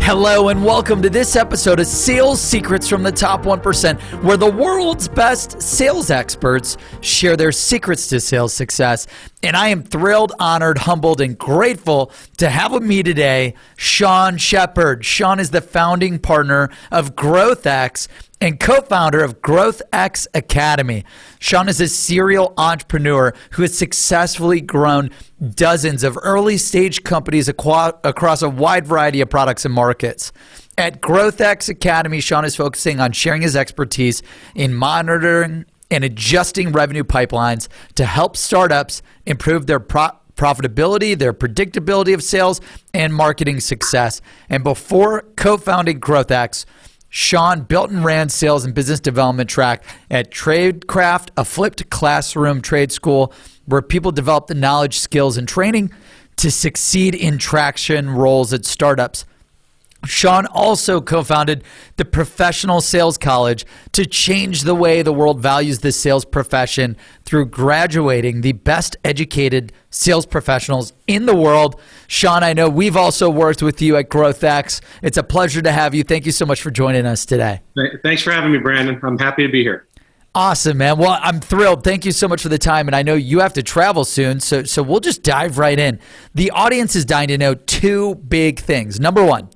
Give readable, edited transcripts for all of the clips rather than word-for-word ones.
Hello and welcome to this episode of Sales Secrets from the Top 1%, where the world's best sales experts share their secrets to sales success. And I am thrilled, honored, humbled, and grateful to have with me today Sheppard. Sean is the founding partner of GrowthX and co-founder of GrowthX Academy. Sean is a serial entrepreneur who has successfully grown dozens of early-stage companies across a wide variety of products and markets. At GrowthX Academy, Sean is focusing on sharing his expertise in monitoring and adjusting revenue pipelines to help startups improve their profitability, their predictability of sales, and marketing success. And before co-founding GrowthX, Sean built and ran sales and business development track at Tradecraft, a flipped classroom trade school where people develop the knowledge, skills, and training to succeed in traction roles at startups. Sean also co-founded the Professional Sales College to change the way the world values the sales profession through graduating the best educated sales professionals in the world. Sean, I know we've also worked with you at GrowthX. It's a pleasure to have you. Thank you so much for joining us today. Thanks for having me, Brandon. I'm happy to be here. Awesome, man. Well, I'm thrilled. Thank you so much for the time. And I know you have to travel soon, so we'll just dive right in. The audience is dying to know two big things. Number one,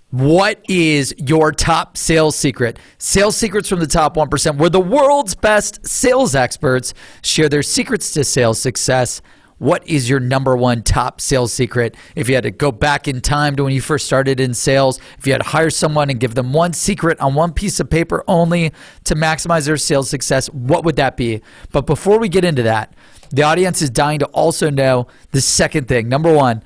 what is your top sales secret? Sales secrets from the top 1%, where the world's best sales experts share their secrets to sales success. What is your number one top sales secret? If you had to go back in time to when you first started in sales, if you had to hire someone and give them one secret on one piece of paper only to maximize their sales success, what would that be? But before we get into that, the audience is dying to also know the second thing. Number one,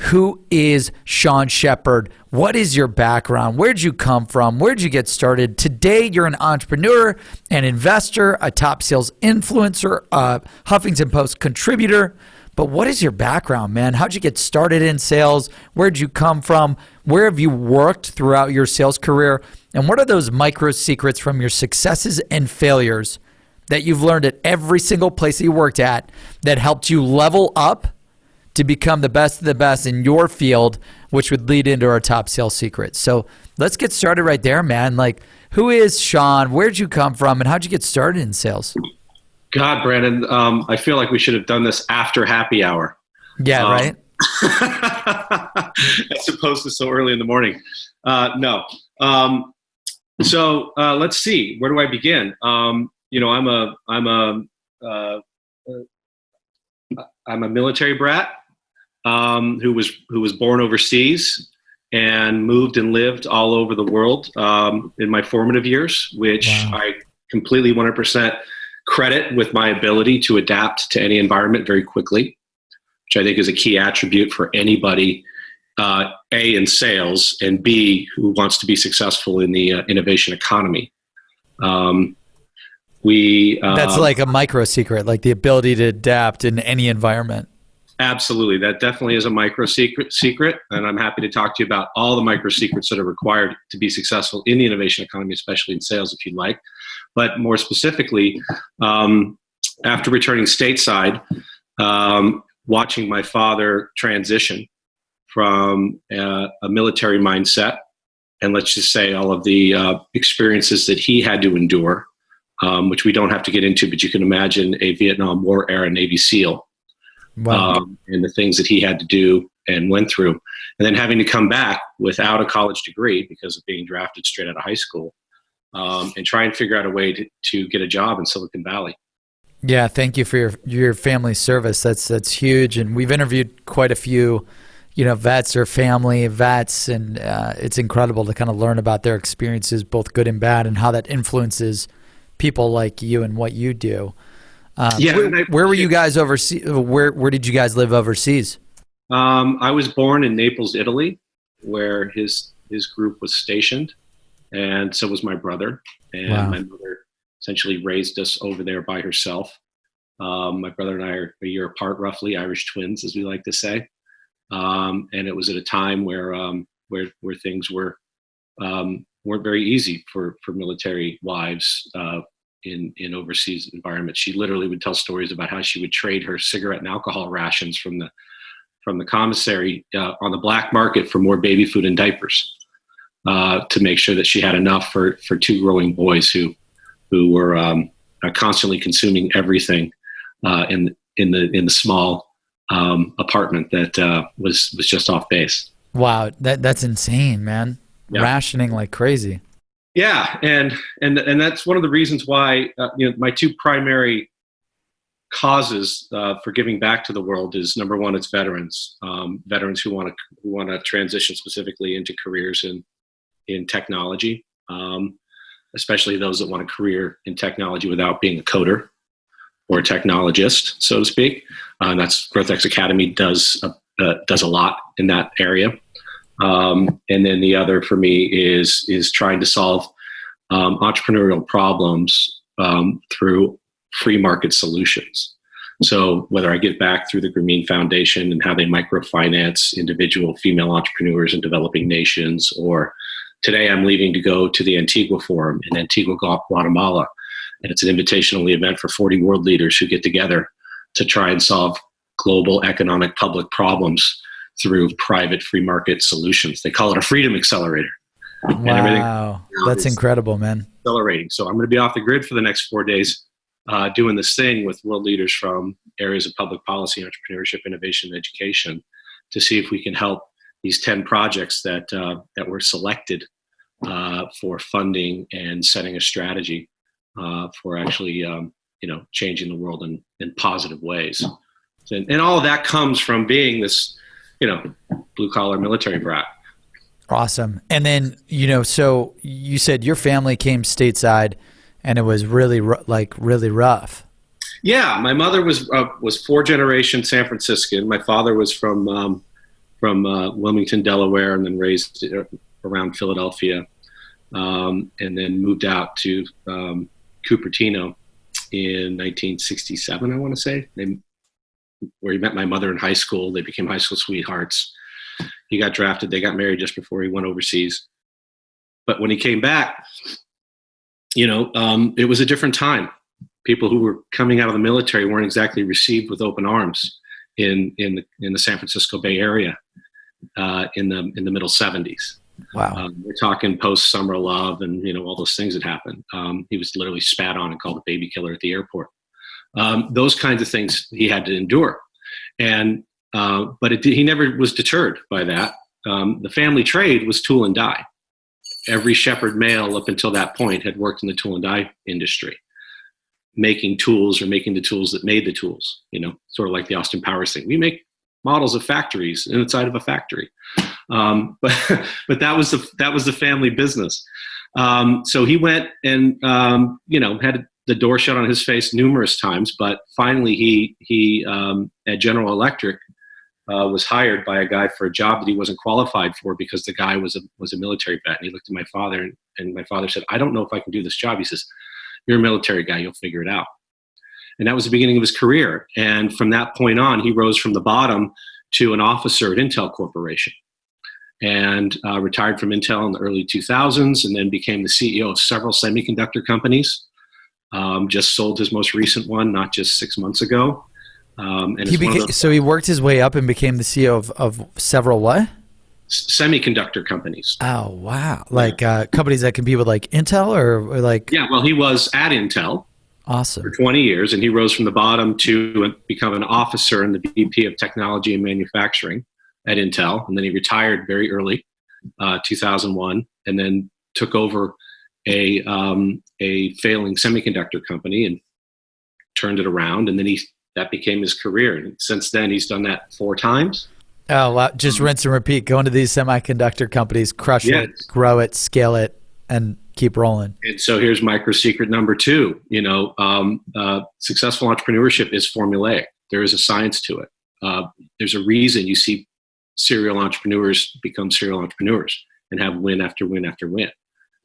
who is Sean Sheppard? What is your background? Where'd you come from? Where'd you get started? Today, you're an entrepreneur, an investor, a top sales influencer, a Huffington Post contributor. But what is your background, man? How'd you get started in sales? Where'd you come from? Where have you worked throughout your sales career? And what are those micro secrets from your successes and failures that you've learned at every single place that you worked at that helped you level up to become the best of the best in your field, which would lead into our top sales secrets? So let's get started right there, man. Like, who is Sean? Where'd you come from? And how'd you get started in sales? God, Brandon, I feel like we should have done this after happy hour. Yeah, right? As opposed to so early in the morning. No. So let's see. Where do I begin? I'm a military brat who was born overseas and moved and lived all over the world in my formative years, which I completely 100% credit with my ability to adapt to any environment very quickly, which I think is a key attribute for anybody, A, in sales, and B, who wants to be successful in the innovation economy. That's like a micro secret, like the ability to adapt in any environment. Absolutely. That definitely is a micro secret. And I'm happy to talk to you about all the micro secrets that are required to be successful in the innovation economy, especially in sales, if you'd like. But more specifically, after returning stateside, watching my father transition from a military mindset, and let's just say all of the experiences that he had to endure, which we don't have to get into, but you can imagine a Vietnam War era Navy SEAL. Wow. And the things that he had to do and went through. And then having to come back without a college degree because of being drafted straight out of high school, and try and figure out a way to get a job in Silicon Valley. Yeah, thank you for your family service. That's huge. And we've interviewed quite a few vets or family vets, and it's incredible to kind of learn about their experiences, both good and bad, and how that influences people like you and what you do. Where were you guys overseas? Where did you guys live overseas? I was born in Naples, Italy, where his group was stationed, and so was my brother. And my mother essentially raised us over there by herself. My brother and I are a year apart, roughly, Irish twins, as we like to say. And it was at a time where things weren't very easy for military wives in overseas environments. She literally would tell stories about how she would trade her cigarette and alcohol rations from from the commissary on the black market for more baby food and diapers to make sure that she had enough for two growing boys who were constantly consuming everything in the small apartment that was just off base. Wow, that's insane, man. Yeah. Rationing like crazy. Yeah, and that's one of the reasons why my two primary causes for giving back to the world is, number one, it's veterans who want to transition specifically into careers in technology, especially those that want a career in technology without being a coder or a technologist, so to speak. That's GrowthX Academy does a lot in that area. And then the other for me is trying to solve entrepreneurial problems through free market solutions. So whether I give back through the Grameen Foundation and how they microfinance individual female entrepreneurs in developing nations, or today I'm leaving to go to the Antigua Forum in Antigua, Guatemala. And it's an invitational event for 40 world leaders who get together to try and solve global economic public problems through private free market solutions. They call it a freedom accelerator. Wow, that's incredible, man. Accelerating. So I'm going to be off the grid for the next 4 days doing this thing with world leaders from areas of public policy, entrepreneurship, innovation, and education to see if we can help these 10 projects that were selected for funding and setting a strategy for actually changing the world in positive ways. And all of that comes from being this blue collar military brat. Awesome. And then, so you said your family came stateside and it was really rough. Yeah. My mother was 4 generation San Franciscan. My father was from Wilmington, Delaware, and then raised around Philadelphia. And then moved out to Cupertino in 1967, I want to say, where he met my mother in high school. They became high school sweethearts. He got drafted. They got married just before he went overseas. But when he came back, it was a different time. People who were coming out of the military weren't exactly received with open arms in the San Francisco Bay Area in the middle 70s. Wow. We're talking post Summer of Love and all those things that happened. He was literally spat on and called a baby killer at the airport. Those kinds of things he had to endure, but he never was deterred by that. The family trade was tool and die. Every Sheppard male up until that point had worked in the tool and die industry, making tools or making the tools that made the tools. Sort of like the Austin Powers thing. We make models of factories inside of a factory. But that was the family business. So he went and had the door shut on his face numerous times, but finally he at General Electric was hired by a guy for a job that he wasn't qualified for because the guy was a military vet. And he looked at my father and my father said, "I don't know if I can do this job." He says, "You're a military guy, you'll figure it out." And that was the beginning of his career. And from that point on, he rose from the bottom to an officer at Intel Corporation and retired from Intel in the early 2000s and then became the CEO of several semiconductor companies. Just sold his most recent one, not just 6 months ago. So he worked his way up and became the CEO of several what? Semiconductor companies. Oh, wow. Like companies that compete with like Intel or like? Yeah, well, he was at Intel. Awesome. For 20 years, and he rose from the bottom to become an officer in the VP of Technology and Manufacturing at Intel. And then he retired very early, 2001, and then took over a failing semiconductor company and turned it around. And then that became his career. And since then, he's done that 4 times. Oh, wow. Just rinse and repeat. Go into these semiconductor companies, crush it, grow it, scale it, and keep rolling. And so here's micro secret number 2. Successful entrepreneurship is formulaic. There is a science to it. There's a reason you see serial entrepreneurs become serial entrepreneurs and have win after win after win.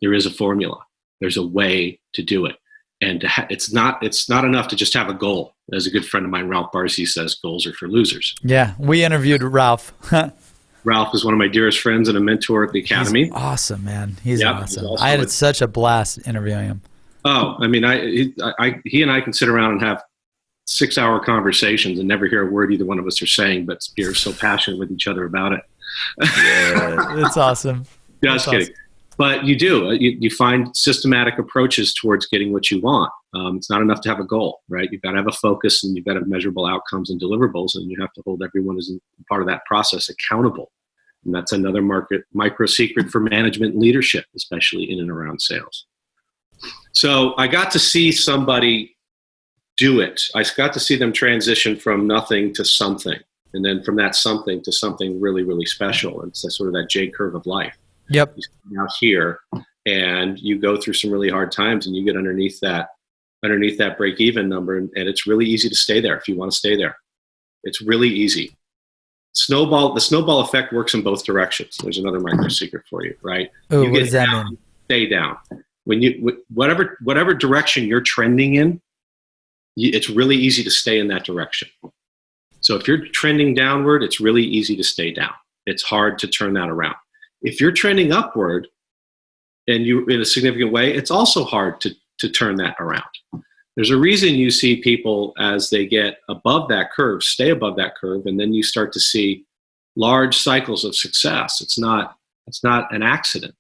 There is a formula. There's a way to do it. And it's not enough to just have a goal. As a good friend of mine, Ralph Barcy, says, goals are for losers. Yeah, we interviewed Ralph. Ralph is one of my dearest friends and a mentor at the Academy. He's awesome, man. He's awesome. I had such a blast interviewing him. Oh, I mean, he and I can sit around and have 6-hour conversations and never hear a word either one of us are saying, but we're so passionate with each other about it. Yeah, it's awesome. Just kidding. Awesome. But you do. You find systematic approaches towards getting what you want. It's not enough to have a goal, right? You've got to have a focus, and you've got to have measurable outcomes and deliverables, and you have to hold everyone as part of that process accountable. And that's another micro secret for management and leadership, especially in and around sales. So I got to see somebody do it. I got to see them transition from nothing to something, and then from that something to something really, really special. It's sort of that J curve of life. Yep. You start out here, and you go through some really hard times, and you get underneath that break-even number, and it's really easy to stay there if you want to stay there. It's really easy. The snowball effect works in both directions. There's another micro secret for you, right? Oh, what does that mean? Stay down. When whatever direction you're trending in, it's really easy to stay in that direction. So if you're trending downward, it's really easy to stay down. It's hard to turn that around. If you're trending upward and you in a significant way, it's also hard to turn that around. There's a reason you see people as they get above that curve, stay above that curve, and then you start to see large cycles of success. It's not an accident.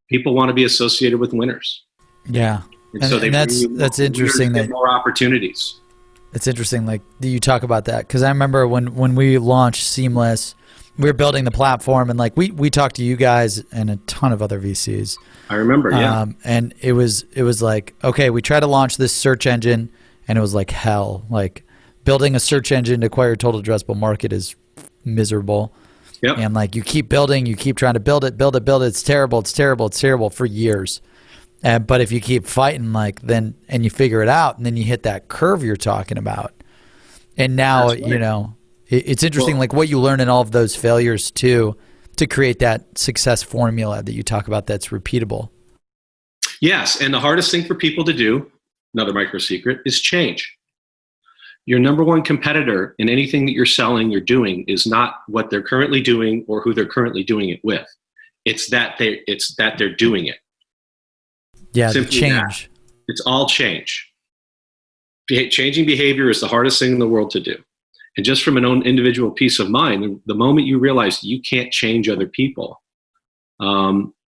People want to be associated with winners. Yeah. And so that's interesting. That more opportunities. It's interesting, like you talk about that, because I remember when we launched Seamless, we were building the platform, and like we talked to you guys and a ton of other VCs. I remember, yeah. And it was like, okay, we tried to launch this search engine, and it was like hell. Like building a search engine to acquire total addressable market is miserable. Yep. And like you keep building, you keep trying to build it. It's terrible for years. But if you keep fighting, and you figure it out, and then you hit that curve you're talking about, and now right. It's interesting, like what you learn in all of those failures too, to create that success formula that you talk about that's repeatable. Yes, and the hardest thing for people to do, another micro secret, is change. Your number one competitor in anything that you're selling, you're doing, is not what they're currently doing or who they're currently doing it with. It's that they're doing it. Yeah, the change. It's all change. Changing behavior is the hardest thing in the world to do. And just from an own individual peace of mind, the moment you realize you can't change other people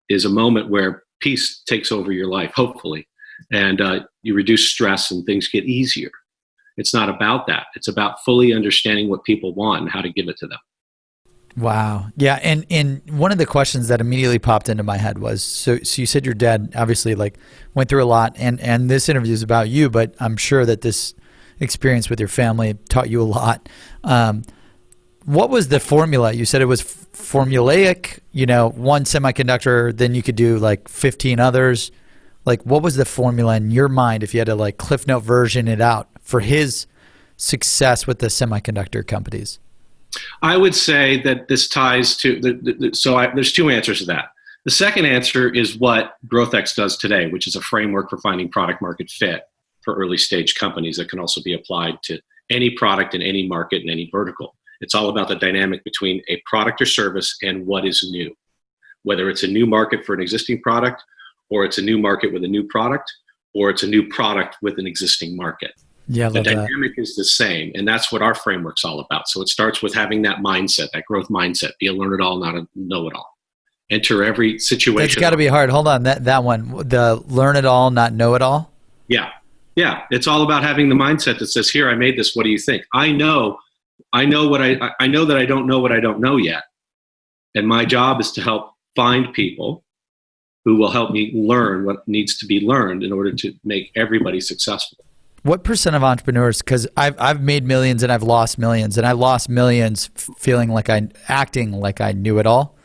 is a moment where peace takes over your life, hopefully, and you reduce stress and things get easier. It's not about that. It's about fully understanding what people want and how to give it to them. Wow. Yeah. And one of the questions that immediately popped into my head was, so you said your dad obviously went through a lot, and this interview is about you, but I'm sure that this experience with your family taught you a lot. What was the formula? You said it was formulaic, one semiconductor, then you could do 15 others. What was the formula in your mind if you had to Cliff Note version it out for his success with the semiconductor companies? I would say that this ties to there's two answers to that. The second answer is what GrowthX does today, which is a framework for finding product market fit for early stage companies that can also be applied to any product in any market in any vertical. It's all about the dynamic between a product or service and what is new, whether it's a new market for an existing product, or it's a new market with a new product, or it's a new product with an existing market. Yeah, the dynamic is the same, and that's what our framework's all about. So it starts with having that mindset, that growth mindset, be a learn-it-all, not a know-it-all. Enter every situation. That's got to be hard. Hold on, that one, the learn-it-all, not know-it-all? Yeah, it's all about having the mindset that says, here, I made this, what do you think? I know that I don't know what I don't know yet, and my job is to help find people who will help me learn what needs to be learned in order to make everybody successful. What % of entrepreneurs, because I've made millions and I've lost millions, and I lost millions feeling acting like I knew it all,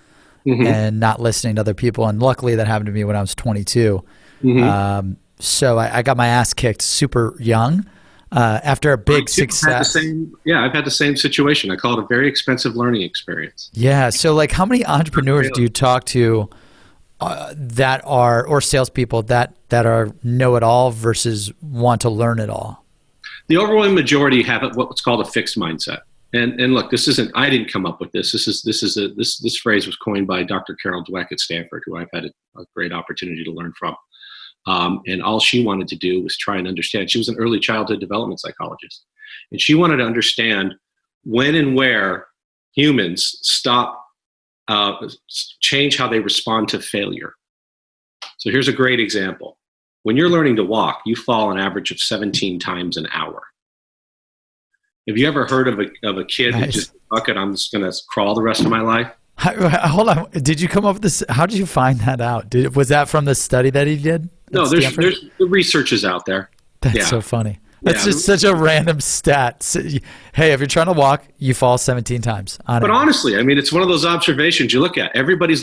mm-hmm. and not listening to other people. And luckily that happened to me when I was 22. Mm-hmm. So I got my ass kicked super young after a big success. I've had the same situation. I call it a very expensive learning experience. Yeah. So how many entrepreneurs do you talk to that are, or salespeople that are know-it-all versus want to learn it all? The overwhelming majority have what's called a fixed mindset. And look, this isn't, I didn't come up with this. This phrase was coined by Dr. Carol Dweck at Stanford, who I've had a great opportunity to learn from. And all she wanted to do was try and understand. She was an early childhood development psychologist. And she wanted to understand when and where humans change how they respond to failure. So here's a great example. When you're learning to walk, you fall an average of 17 times an hour. Have you ever heard of a kid who just, fuck it, I'm just going to crawl the rest of my life? Hold on. Did you come up with this? How did you find that out? Was that from the study that he did? No, there's the research is out there. That's so funny. That's just such a random stat. Hey, if you're trying to walk, you fall 17 times. But honestly, I mean, it's one of those observations you look at. Everybody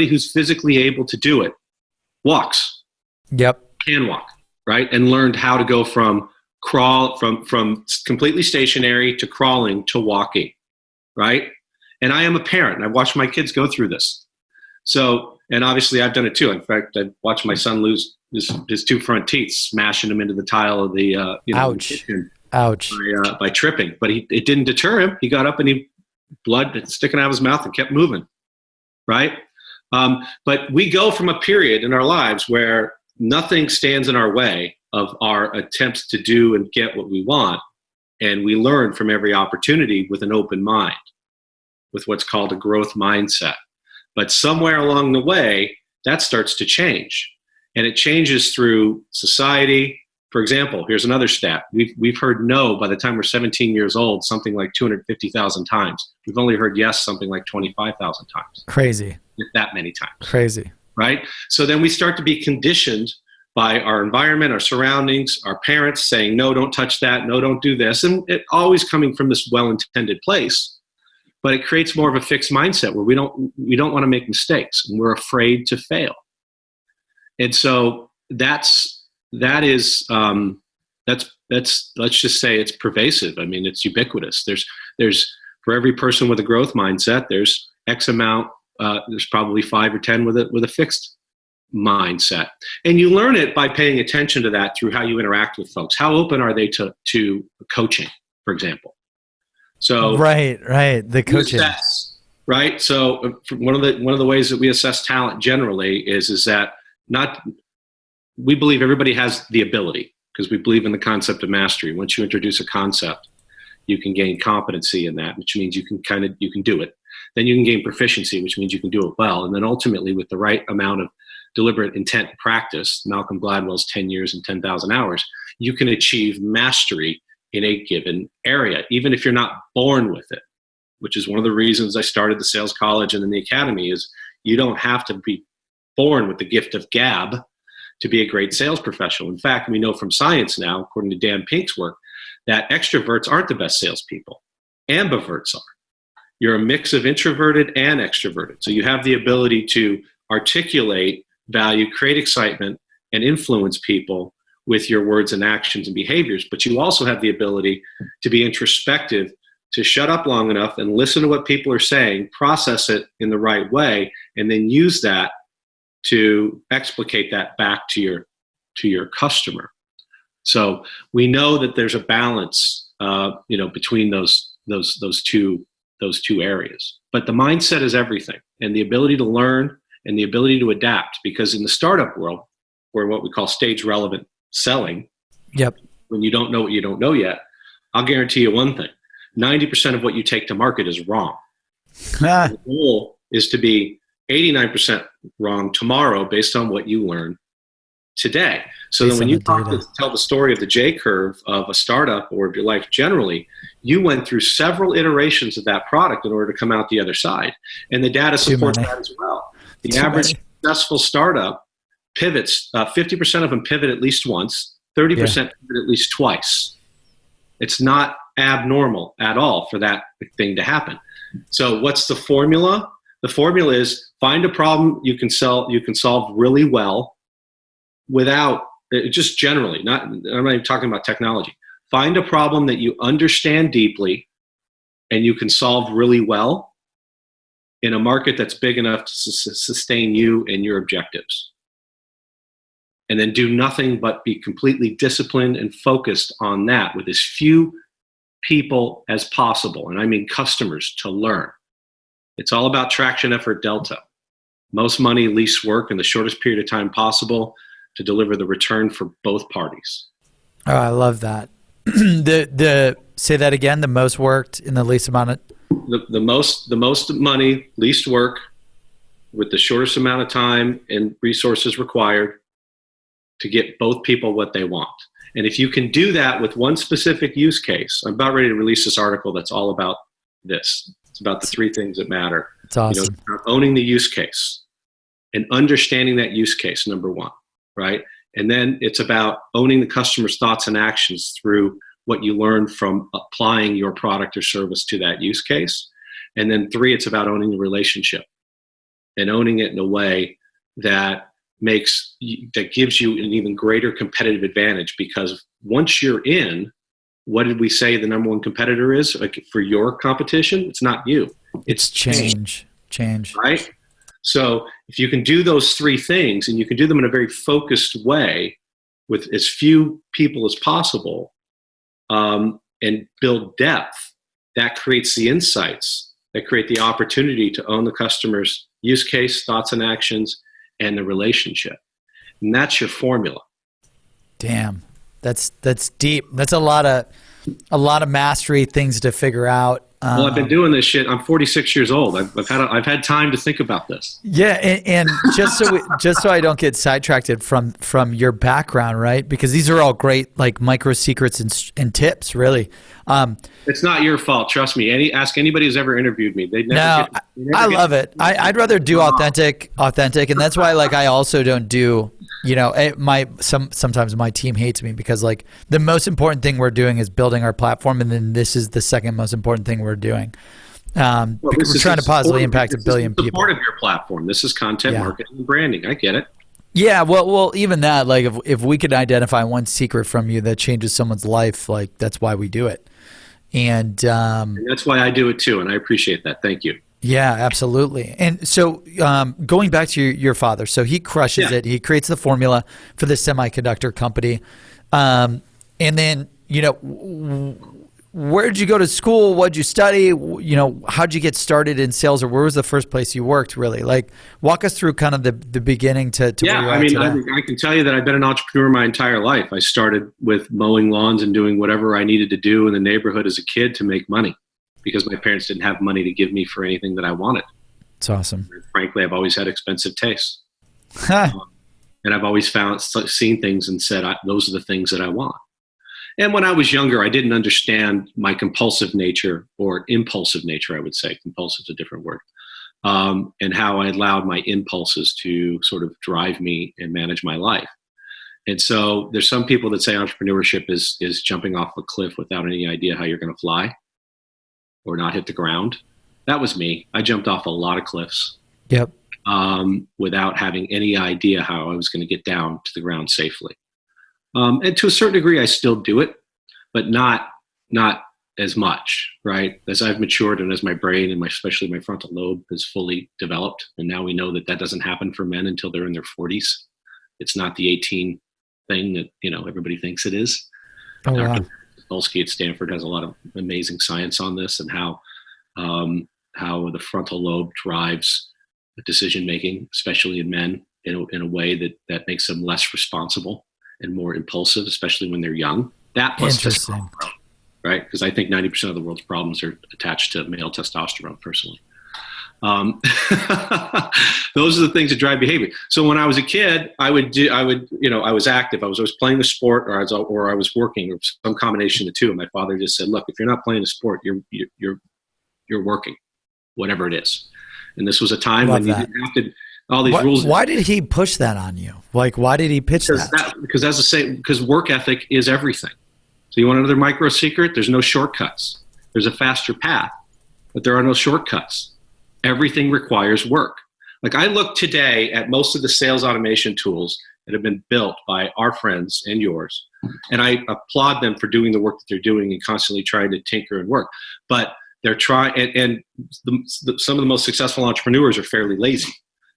who's physically able to do it walks. Yep. Can walk, right? And learned how to go from completely stationary to crawling to walking, right? And I am a parent, and I've watched my kids go through this. So, and obviously I've done it too. In fact, I watched my son lose his two front teeth, smashing them into the tile of the Ouch. kitchen. Ouch. By tripping. But it didn't deter him. He got up and blood sticking out of his mouth and kept moving, right? But we go from a period in our lives where nothing stands in our way of our attempts to do and get what we want. And we learn from every opportunity with an open mind, with what's called a growth mindset. But somewhere along the way, that starts to change. And it changes through society. For example, here's another stat. We've heard no by the time we're 17 years old, something like 250,000 times. We've only heard yes something like 25,000 times. Crazy. That many times. Crazy. Right? So then we start to be conditioned by our environment, our surroundings, our parents saying, no, don't touch that. No, don't do this. And it always coming from this well-intended place. But it creates more of a fixed mindset where we don't want to make mistakes and we're afraid to fail. And so let's just say it's pervasive. I mean, it's ubiquitous. There's for every person with a growth mindset, there's X amount. There's probably 5 or 10 with a fixed mindset, and you learn it by paying attention to that through how you interact with folks. How open are they to coaching, for example? So right, the coaching, right. So one of the ways that we assess talent generally is that we believe everybody has the ability, because we believe in the concept of mastery. Once you introduce a concept, you can gain competency in that, which means you can do it. Then you can gain proficiency, which means you can do it well. And then ultimately, with the right amount of deliberate intent and practice, Malcolm Gladwell's 10 years and 10,000 hours, you can achieve mastery in a given area, even if you're not born with it, which is one of the reasons I started the sales college and then the academy. Is you don't have to be born with the gift of gab to be a great sales professional. In fact, we know from science now, according to Dan Pink's work, that extroverts aren't the best salespeople. Ambiverts are. You're a mix of introverted and extroverted. So you have the ability to articulate value, create excitement, and influence people with your words and actions and behaviors. But you also have the ability to be introspective, to shut up long enough and listen to what people are saying, process it in the right way, and then use that to explicate that back to your customer. So we know that there's a balance, between those two areas. But the mindset is everything, and the ability to learn and the ability to adapt. Because in the startup world, or what we call stage relevant selling, yep, when you don't know what you don't know yet, I'll guarantee you one thing: 90% of what you take to market is wrong. The goal is to be 89% wrong tomorrow based on what you learn today. So then when you tell the story of the J curve of a startup or of your life generally, you went through several iterations of that product in order to come out the other side. And the data supports that as well. The average successful startup pivots, 50% of them pivot at least once, 30% pivot at least twice. It's not abnormal at all for that thing to happen. So what's the formula? The formula is find a problem you can solve really well without, just generally, I'm not even talking about technology. Find a problem that you understand deeply and you can solve really well in a market that's big enough to sustain you and your objectives. And then do nothing but be completely disciplined and focused on that with as few people as possible. And I mean customers, to learn. It's all about traction effort delta. Most money, least work in the shortest period of time possible. to deliver the return for both parties. Oh, I love that. The say that again. The most worked in the least amount of the most money, least work, with the shortest amount of time and resources required to get both people what they want. And if you can do that with one specific use case, I'm about ready to release this article that's all about this. It's about the three things that matter. It's awesome. Owning the use case and understanding that use case, number one, right? And then it's about owning the customer's thoughts and actions through what you learn from applying your product or service to that use case. And then three, it's about owning the relationship and owning it in a way that gives you an even greater competitive advantage, because once you're in, what did we say the number one competitor is? Like for your competition, it's not you. It's change. Right? So if you can do those three things, and you can do them in a very focused way with as few people as possible, and build depth, that creates the insights that create the opportunity to own the customer's use case, thoughts and actions, and the relationship. And that's your formula. Damn. That's deep. That's a lot of mastery, things to figure out. Well, I've been doing this shit. I'm 46 years old. I've had time to think about this. Yeah, and just so I don't get sidetracked from your background, right? Because these are all great like micro secrets and tips, really. It's not your fault. Trust me. Ask anybody who's ever interviewed me. I love it. I'd rather do authentic, and that's why like I also don't do. Sometimes my team hates me because like the most important thing we're doing is building our platform, and then this is the second most important thing we're doing. Because we're trying to positively impact 1 billion people. Part of your platform. This is content marketing and branding. I get it. Yeah, well, even that, like if we could identify one secret from you that changes someone's life, like that's why we do it, and that's why I do it too, and I appreciate that. Thank you. Yeah, absolutely. And so going back to your father, so he crushes it. He creates the formula for the semiconductor company. And then, where did you go to school? What did you study? How did you get started in sales, or where was the first place you worked, really? Like, walk us through kind of the beginning to where you're at today. I can tell you that I've been an entrepreneur my entire life. I started with mowing lawns and doing whatever I needed to do in the neighborhood as a kid to make money, because my parents didn't have money to give me for anything that I wanted. It's awesome. And frankly, I've always had expensive tastes. And I've always seen things and said, those are the things that I want. And when I was younger, I didn't understand my compulsive nature, or impulsive nature, I would say. Compulsive is a different word. And how I allowed my impulses to sort of drive me and manage my life. And so there's some people that say entrepreneurship is jumping off a cliff without any idea how you're going to fly or not hit the ground. That was me. I jumped off a lot of cliffs. Yep. Without having any idea how I was going to get down to the ground safely. And to a certain degree, I still do it, but not as much, right? As I've matured and as my brain and especially my frontal lobe has fully developed. And now we know that doesn't happen for men until they're in their 40s. It's not the 18 thing that, everybody thinks it is. Oh, wow. Polsky at Stanford has a lot of amazing science on this, and how the frontal lobe drives decision making, especially in men, in a way that makes them less responsible and more impulsive, especially when they're young. That plus testosterone, right? Because I think 90% of the world's problems are attached to male testosterone, personally. Those are the things that drive behavior. So when I was a kid, I was active. I was always playing the sport, or I was working, or some combination of the two. And my father just said, "Look, if you're not playing the sport, you're working, whatever it is." And this was a time when you didn't have to all these rules. Why did he push that on you? Like, why did he pitch that? Because work ethic is everything. So you want another micro secret? There's no shortcuts. There's a faster path, but there are no shortcuts. Everything requires work. Like, I look today at most of the sales automation tools that have been built by our friends and yours, and I applaud them for doing the work that they're doing and constantly trying to tinker and work. But they're trying, and some of the most successful entrepreneurs are fairly lazy.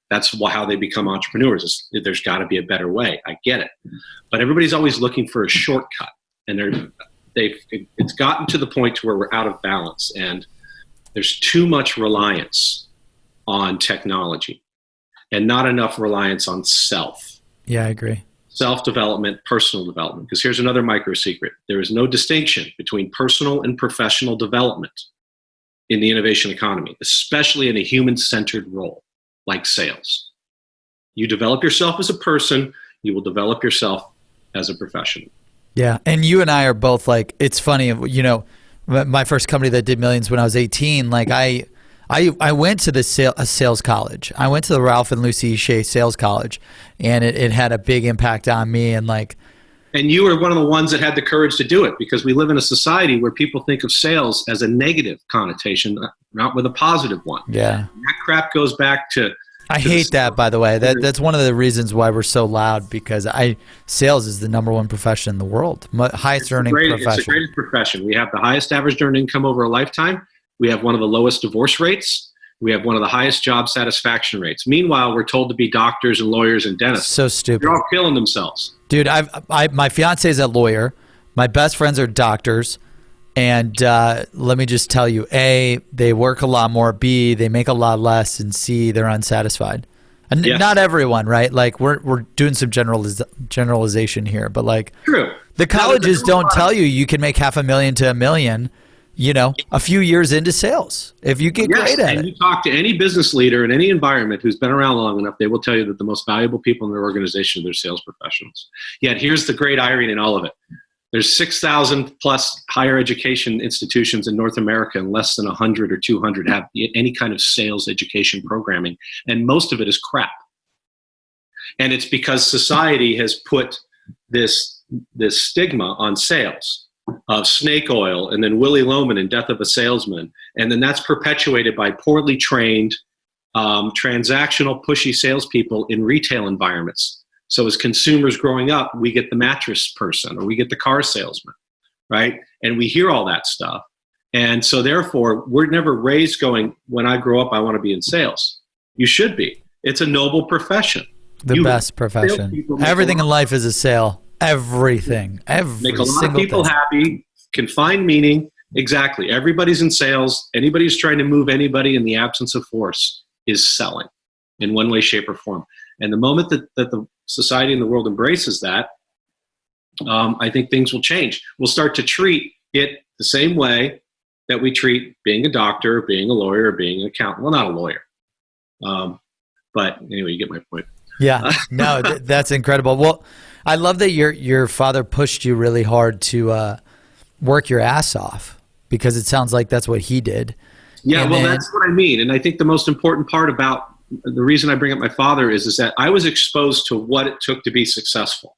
That's how they become entrepreneurs. There's got to be a better way. I get it, but everybody's always looking for a shortcut, and it's gotten to the point to where we're out of balance, and there's too much reliance on technology and not enough reliance on self. Yeah, I agree. self-development, personal development. Because here's another micro secret. There is no distinction between personal and professional development in the innovation economy, especially in a human-centered role like sales. You develop yourself as a person, you will develop yourself as a professional. Yeah, and you and I are both like, it's funny, you know, my first company that did millions when I was 18, like I went to a sales college. I went to the Ralph and Lucy Shea Sales College, and it had a big impact on me. And you were one of the ones that had the courage to do it, because we live in a society where people think of sales as a negative connotation, not with a positive one. Yeah. And that crap goes back to... I hate that, by the way. That's one of the reasons why we're so loud, because sales is the number one profession in the world, highest earning profession. It's the greatest profession. We have the highest average earned income over a lifetime. We have one of the lowest divorce rates. We have one of the highest job satisfaction rates. Meanwhile, we're told to be doctors and lawyers and dentists. So stupid. They're all killing themselves. Dude, my fiance is a lawyer. My best friends are doctors. And let me just tell you, A, they work a lot more. B, they make a lot less. And C, they're unsatisfied. And not everyone, right? Like we're doing some generalization here, but like true. The colleges don't tell you can make $500,000 to $1 million, you know, a few years into sales if you get great at it. And you talk to any business leader in any environment who's been around long enough, they will tell you that the most valuable people in their organization are their sales professionals. Yet here's the great irony in all of it. There's 6,000 plus higher education institutions in North America, and less than 100 or 200 have any kind of sales education programming, and most of it is crap. And it's because society has put this stigma on sales of snake oil, and then Willy Loman and Death of a Salesman, and then that's perpetuated by poorly trained, transactional, pushy salespeople in retail environments. So as consumers growing up, we get the mattress person or we get the car salesman, right? And we hear all that stuff. And so therefore, we're never raised going, when I grow up, I want to be in sales. You should be. It's a noble profession. The best profession. Everything in life is a sale. Everything. Make a lot of people happy, can find meaning. Exactly. Everybody's in sales. Anybody who's trying to move anybody in the absence of force is selling in one way, shape, or form. And the moment that the society and the world embraces that, I think things will change. We'll start to treat it the same way that we treat being a doctor, being a lawyer, being an accountant. Well, not a lawyer. But anyway, you get my point. Yeah, no, that's incredible. Well, I love that your father pushed you really hard to work your ass off, because it sounds like that's what he did. Yeah, and that's what I mean. And I think the most important part about the reason I bring up my father is that I was exposed to what it took to be successful.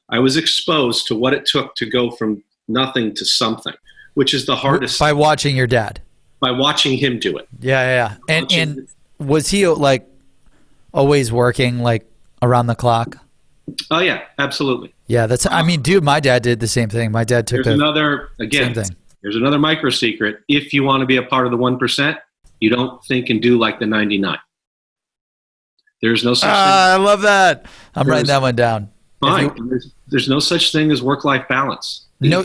I was exposed to what it took to go from nothing to something, which is the hardest. By watching your dad. By watching him do it. Yeah. And was he like always working like around the clock? Oh yeah, absolutely. Yeah, I mean, dude, my dad did the same thing. My dad took same thing. There's another micro secret. If you want to be a part of the 1%, you don't think and do like the 99. There's no such thing. I love that. I'm writing that one down. Fine. There's no such thing as work-life balance. No.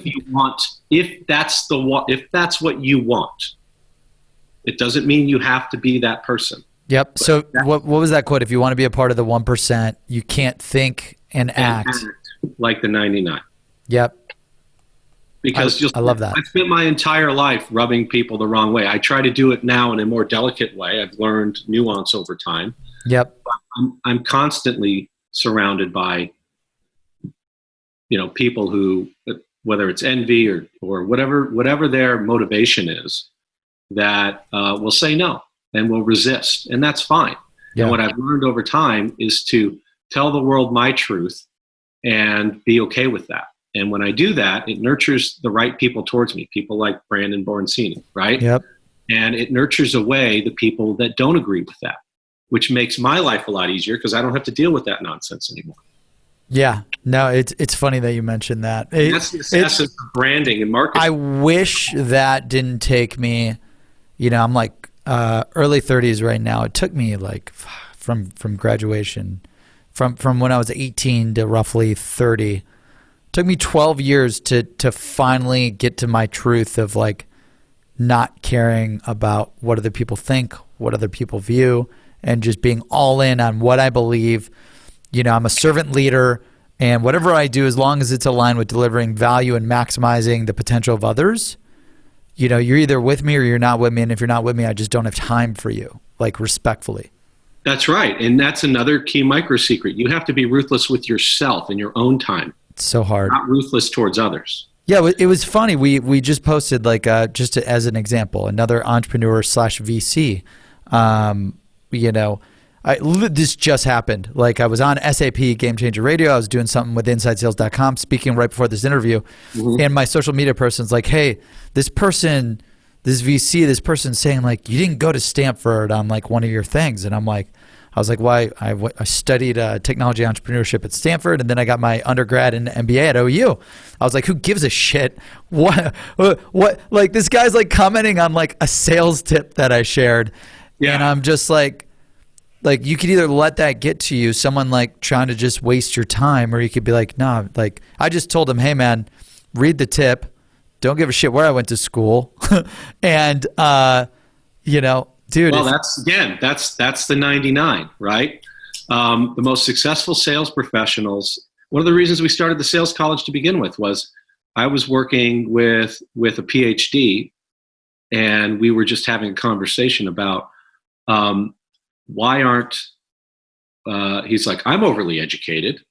If that's what you want, it doesn't mean you have to be that person. Yep. So what was that quote? If you want to be a part of the 1%, you can't think and act like the 99. Yep. Because I love that. I've spent my entire life rubbing people the wrong way. I try to do it now in a more delicate way. I've learned nuance over time. Yep. I'm constantly surrounded by, people who, whether it's envy or whatever their motivation is, that will say no and will resist, and that's fine. Yeah. And what I've learned over time is to tell the world my truth and be okay with that. And when I do that, it nurtures the right people towards me, people like Brandon Bornancin, right? Yep. And it nurtures away the people that don't agree with that, which makes my life a lot easier because I don't have to deal with that nonsense anymore. Yeah. No, it's funny that you mentioned that. That's the essence of branding and marketing. I wish that didn't take me, I'm like early 30s right now. It took me like from graduation, from when I was 18 to roughly 30. It took me 12 years to finally get to my truth of like not caring about what other people think, what other people view, and just being all in on what I believe. I'm a servant leader, And whatever I do, as long as it's aligned with delivering value and maximizing the potential of others, you're either with me or you're not with me. And if you're not with me, I just don't have time for you, like respectfully. That's right. And that's another key micro secret. You have to be ruthless with yourself in your own time. It's so hard. Not ruthless towards others. Yeah, it was funny. We just posted, like, just as an example, another entrepreneur / VC. This just happened. Like, I was on SAP Game Changer Radio. I was doing something with InsideSales.com, speaking right before this interview. And my social media person's like, hey, this person, this VC, this person's saying, like, you didn't go to Stanford on, like, one of your things. And I was like, why? I studied technology entrepreneurship at Stanford, and then I got my undergrad and MBA at OU. I was like, who gives a shit? What? Like, this guy's, like, commenting on, like, a sales tip that I shared. Yeah. And I'm just like, you could either let that get to you, someone, like, trying to just waste your time, or you could be like, nah, like, I just told him, hey, man, read the tip. Don't give a shit where I went to school. And, dude. Well, that's the 99, right? The most successful sales professionals. One of the reasons we started the sales college to begin with was I was working with a PhD, and we were just having a conversation about why aren't. He's like, I'm overly educated.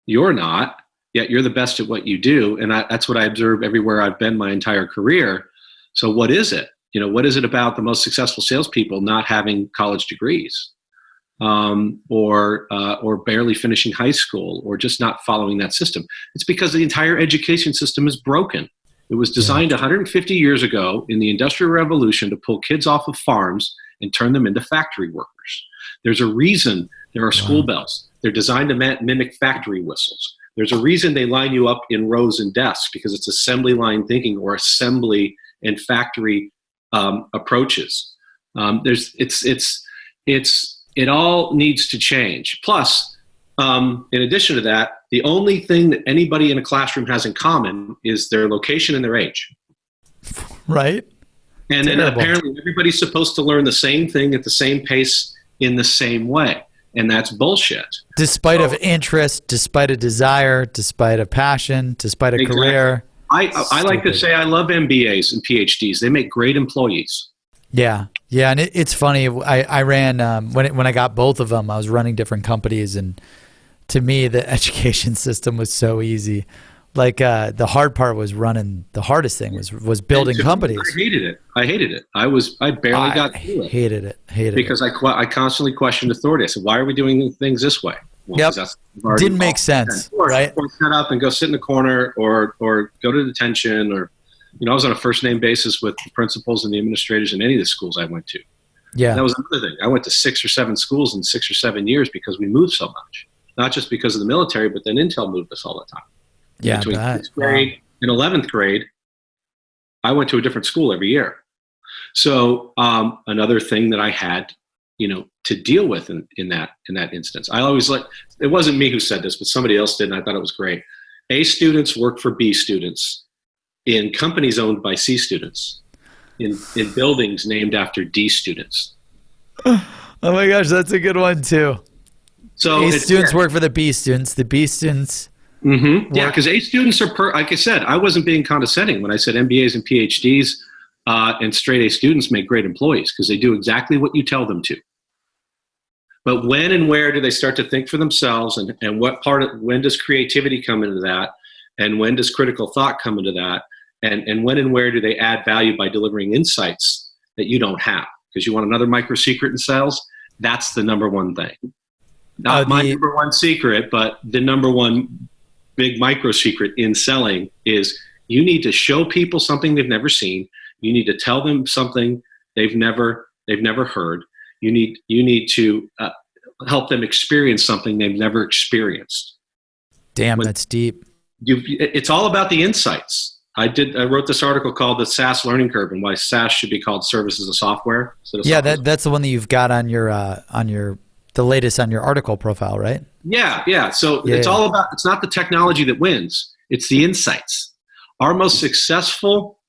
You're not. Yet you're the best at what you do, and that's what I observe everywhere I've been my entire career. So what is it? What is it about the most successful salespeople not having college degrees, or barely finishing high school, or just not following that system? It's because the entire education system is broken. It was designed 150 years ago in the Industrial Revolution to pull kids off of farms and turn them into factory workers. There's a reason there are school bells. They're designed to mimic factory whistles. There's a reason they line you up in rows and desks, because it's assembly line thinking, or assembly and factory approaches. It all needs to change. Plus, in addition to that, the only thing that anybody in a classroom has in common is their location and their age. Right. And then apparently everybody's supposed to learn the same thing at the same pace in the same way. And that's bullshit. Despite of interest, despite a desire, despite a passion, despite a career. I like to say I love MBAs and PhDs. They make great employees. Yeah. Yeah. And it's funny. I ran, when I got both of them, I was running different companies. And to me, the education system was so easy. Like, the hard part was the hardest thing was building companies. I hated it. I barely got through it. Hated it. Because I constantly questioned authority. I said, why are we doing things this way? Well, didn't make sense, right? Or shut up and go sit in the corner, or go to detention, or, I was on a first name basis with the principals and the administrators in any of the schools I went to. Yeah. And that was another thing. I went to 6 or 7 schools in 6 or 7 years because we moved so much. Not just because of the military, but then Intel moved us all the time. Yeah. Between 6th grade and 11th grade, I went to a different school every year. So another thing that I had, to deal with in that instance, I always it wasn't me who said this, but somebody else did, and I thought it was great. A students work for B students in companies owned by C students, in buildings named after D students. Oh my gosh, that's a good one too. So A students work for the B students. The B students. Mm-hmm. Yeah, because A students are, like I said, I wasn't being condescending when I said MBAs and PhDs and straight A students make great employees, because they do exactly what you tell them to. But when and where do they start to think for themselves, and when does creativity come into that, and when does critical thought come into that, and when and where do they add value by delivering insights that you don't have? Because you want another micro secret in sales, that's the number one thing. Not my number one secret, but the number one big micro secret in selling is you need to show people something they've never seen. You need to tell them something they've never heard. You need to help them experience something they've never experienced. Damn, that's deep. It's all about the insights. I wrote this article called "The SaaS Learning Curve" and why SaaS should be called Service as a Software. Yeah, that's the one that you've got on the latest on your article profile, right? Yeah. So it's all about. It's not the technology that wins; it's the insights. The most successful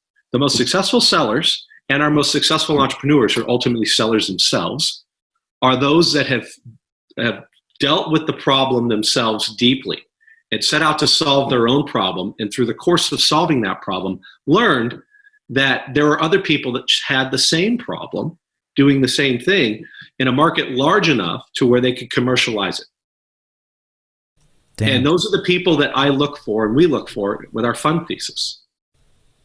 sellers and our most successful entrepreneurs, who are ultimately sellers themselves, are those that have dealt with the problem themselves deeply and set out to solve their own problem, and through the course of solving that problem, learned that there were other people that had the same problem, doing the same thing, in a market large enough to where they could commercialize it. Damn. And those are the people that I look for, and we look for with our fund thesis,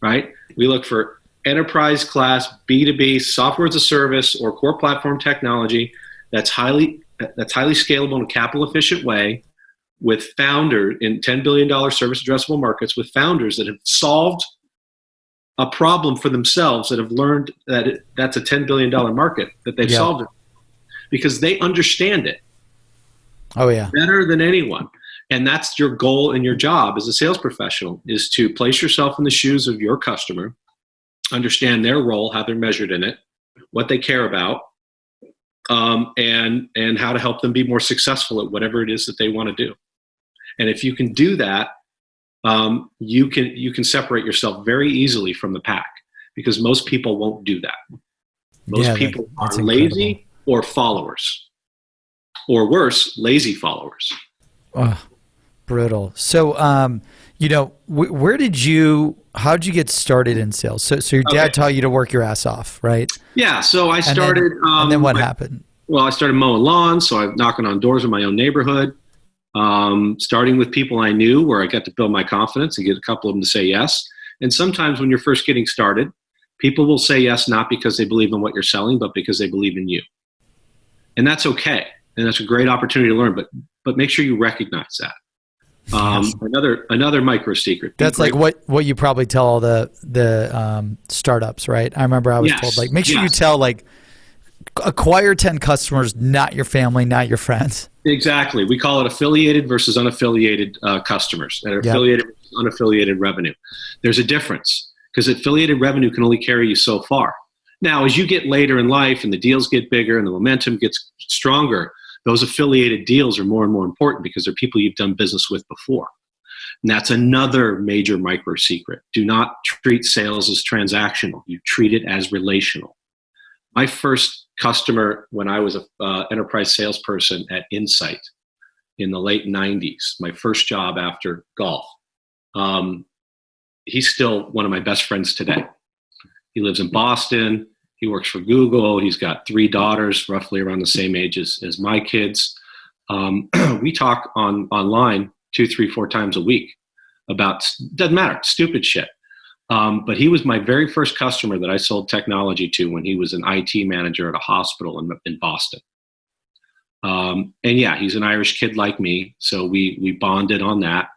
right? We look for enterprise class B2B software as a service or core platform technology that's highly scalable in a capital efficient way, with founder in $10 billion service addressable markets, with founders that have solved a problem for themselves, that have learned that that's a $10 billion market, that they've solved it because they understand it better than anyone. And that's your goal in your job as a sales professional, is to place yourself in the shoes of your customer, understand their role, how they're measured in it, what they care about, and how to help them be more successful at whatever it is that they want to do. And if you can do that, you can separate yourself very easily from the pack, because most people won't do that. Most people are lazy or followers, or worse, lazy followers. Oh, brutal. So, how did you get started in sales? So your dad taught you to work your ass off, right? Yeah. So I started. And then what happened? Well, I started mowing lawns. So I'm knocking on doors in my own neighborhood, starting with people I knew, where I got to build my confidence and get a couple of them to say yes. And sometimes when you're first getting started, people will say yes, not because they believe in what you're selling, but because they believe in you. And that's okay. And that's a great opportunity to learn, but make sure you recognize that. Another micro secret. That's like what you probably tell all the startups, right? I remember I was told, like, make sure you tell, like, acquire 10 customers, not your family, not your friends. Exactly. We call it affiliated versus unaffiliated customers, that are affiliated versus unaffiliated revenue. There's a difference, because affiliated revenue can only carry you so far. Now, as you get later in life and the deals get bigger and the momentum gets stronger, those affiliated deals are more and more important, because they're people you've done business with before. And that's another major micro secret. Do not treat sales as transactional. You treat it as relational. My first customer, when I was an enterprise salesperson at Insight in the late 90s, my first job after golf, he's still one of my best friends today. He lives in Boston. He works for Google. He's got 3 daughters, roughly around the same age as my kids. We talk online 2, 3, 4 times a week about, doesn't matter, stupid shit. But he was my very first customer that I sold technology to when he was an IT manager at a hospital in Boston. And yeah, he's an Irish kid like me, so we bonded on that.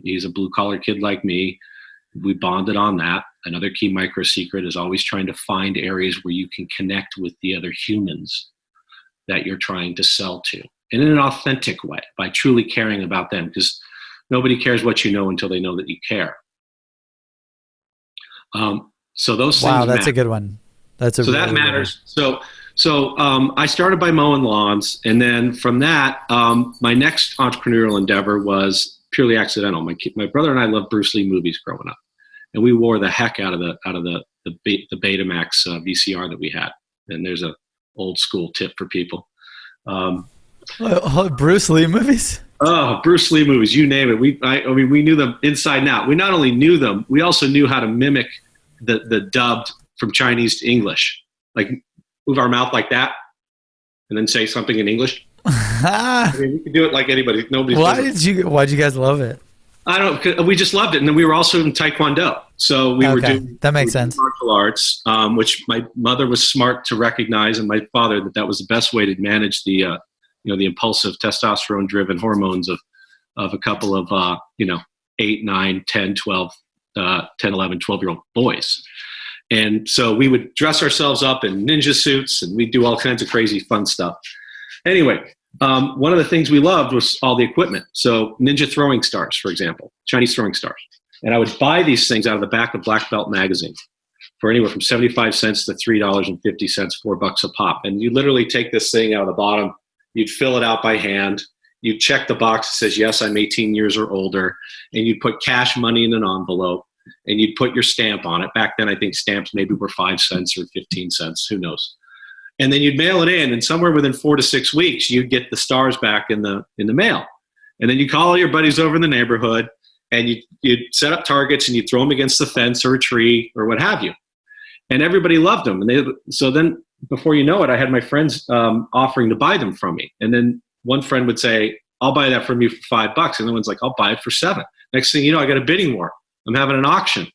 He's a blue-collar kid like me. We bonded on that. Another key micro secret is always trying to find areas where you can connect with the other humans that you're trying to sell to, and in an authentic way, by truly caring about them, because nobody cares what you know until they know that you care. So those things. Wow, that's matter. A good one. So really that matters. So I started by mowing lawns, and then from that, my next entrepreneurial endeavor was purely accidental. My brother and I loved Bruce Lee movies growing up, and we wore the heck out of the Betamax VCR that we had. And there's a old school tip for people. Bruce Lee movies. Oh, Bruce Lee movies, you name it. We knew them inside and out. We not only knew them, we also knew how to mimic the dubbed from Chinese to English. Like, move our mouth like that and then say something in English. I mean, we could do it like anybody. Why'd you guys love it? We just loved it. And then we were also in Taekwondo. So we were doing that makes sense. Martial arts, which my mother was smart to recognize, and my father, that was the best way to manage the impulsive testosterone-driven hormones of a couple of 8, 9, 10, 12, 10, 11, 12-year-old boys. And so we would dress ourselves up in ninja suits, and we'd do all kinds of crazy fun stuff. Anyway, one of the things we loved was all the equipment. So ninja throwing stars, for example, Chinese throwing stars. And I would buy these things out of the back of Black Belt magazine for anywhere from 75 cents to $3.50, $4 a pop. And you literally take this thing out of the bottom, you'd fill it out by hand, you'd check the box that says, yes, I'm 18 years or older, and you'd put cash money in an envelope, and you'd put your stamp on it. Back then, I think stamps maybe were 5 cents or 15 cents, who knows. And then you'd mail it in, and somewhere within 4 to 6 weeks, you'd get the stars back in the mail. And then you call all your buddies over in the neighborhood, and you set up targets, and you throw them against the fence or a tree or what have you. And everybody loved them. And so then before you know it, I had my friends offering to buy them from me. And then one friend would say, I'll buy that from you for $5. And the one's like, I'll buy it for $7. Next thing you know, I got a bidding war. I'm having an auction.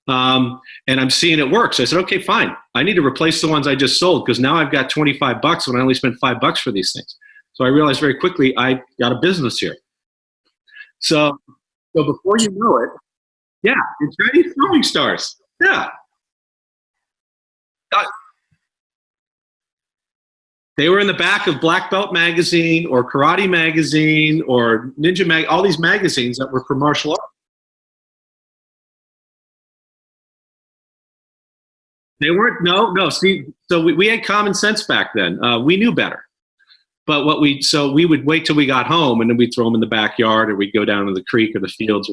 And I'm seeing it work. So I said, okay, fine. I need to replace the ones I just sold because now I've got $25 when I only spent $5 for these things. So I realized very quickly I got a business here. So before you know it, yeah, it's Chinese throwing stars. Yeah. They were in the back of Black Belt magazine or Karate magazine or Ninja mag, all these magazines that were for martial arts. They weren't, no. See, so we had common sense back then. We knew better. But so we would wait till we got home, and then we'd throw them in the backyard, or we'd go down to the creek or the fields.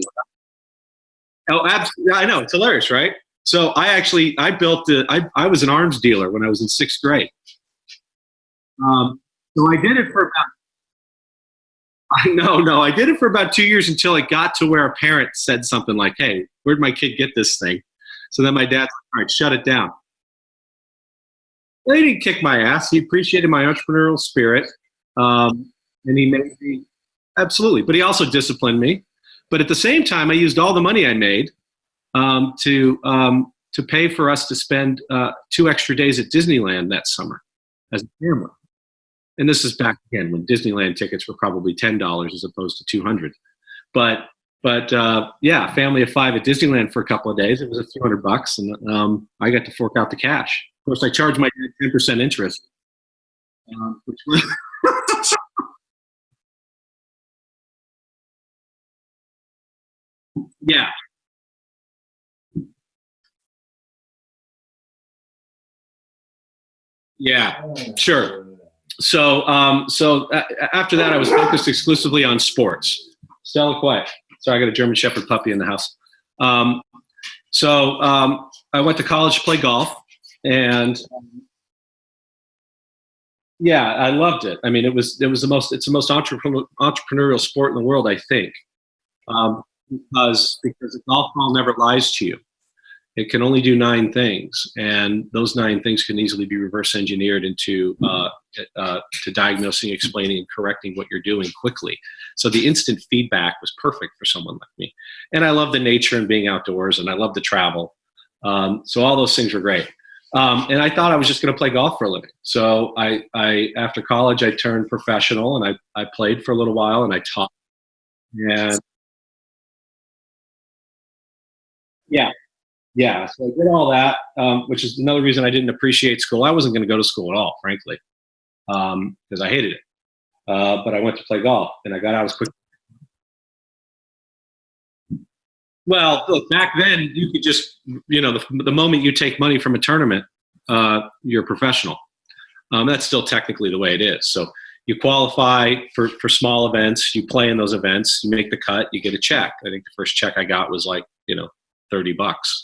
Oh, absolutely. I know. It's hilarious, right? So I was an arms dealer when I was in 6th grade. So I did it for I did it for about 2 years until it got to where a parent said something like, hey, where'd my kid get this thing? So then my dad's like, all right, shut it down. Well, he didn't kick my ass. He appreciated my entrepreneurial spirit. And he made me, absolutely. But he also disciplined me. But at the same time, I used all the money I made to pay for us to spend 2 extra days at Disneyland that summer as a family. And this is back again when Disneyland tickets were probably $10 as opposed to $200. But yeah, family of 5 at Disneyland for a couple of days. It was a few $100, and I got to fork out the cash. Of course, I charged my dad 10% interest, which was yeah. Yeah, sure. So after that, I was focused exclusively on sports. Stella, quiet. Sorry, I got a German Shepherd puppy in the house. I went to college to play golf, and yeah, I loved it. I mean, it's the most entrepreneurial sport in the world, I think, because the golf ball never lies to you. It can only do 9 things, and those 9 things can easily be reverse engineered into to diagnosing, explaining, and correcting what you're doing quickly. So the instant feedback was perfect for someone like me. And I love the nature and being outdoors, and I love the travel. So all those things were great. And I thought I was just going to play golf for a living. So I after college, I turned professional, and I played for a little while, and I taught. And yeah. Yeah, so I did all that, which is another reason I didn't appreciate school. I wasn't going to go to school at all, frankly, because I hated it. But I went to play golf, and I got out as quick. Well, look, back then you could just, the moment you take money from a tournament, you're a professional. That's still technically the way it is. So you qualify for small events, you play in those events, you make the cut, you get a check. I think the first check I got was like, $30.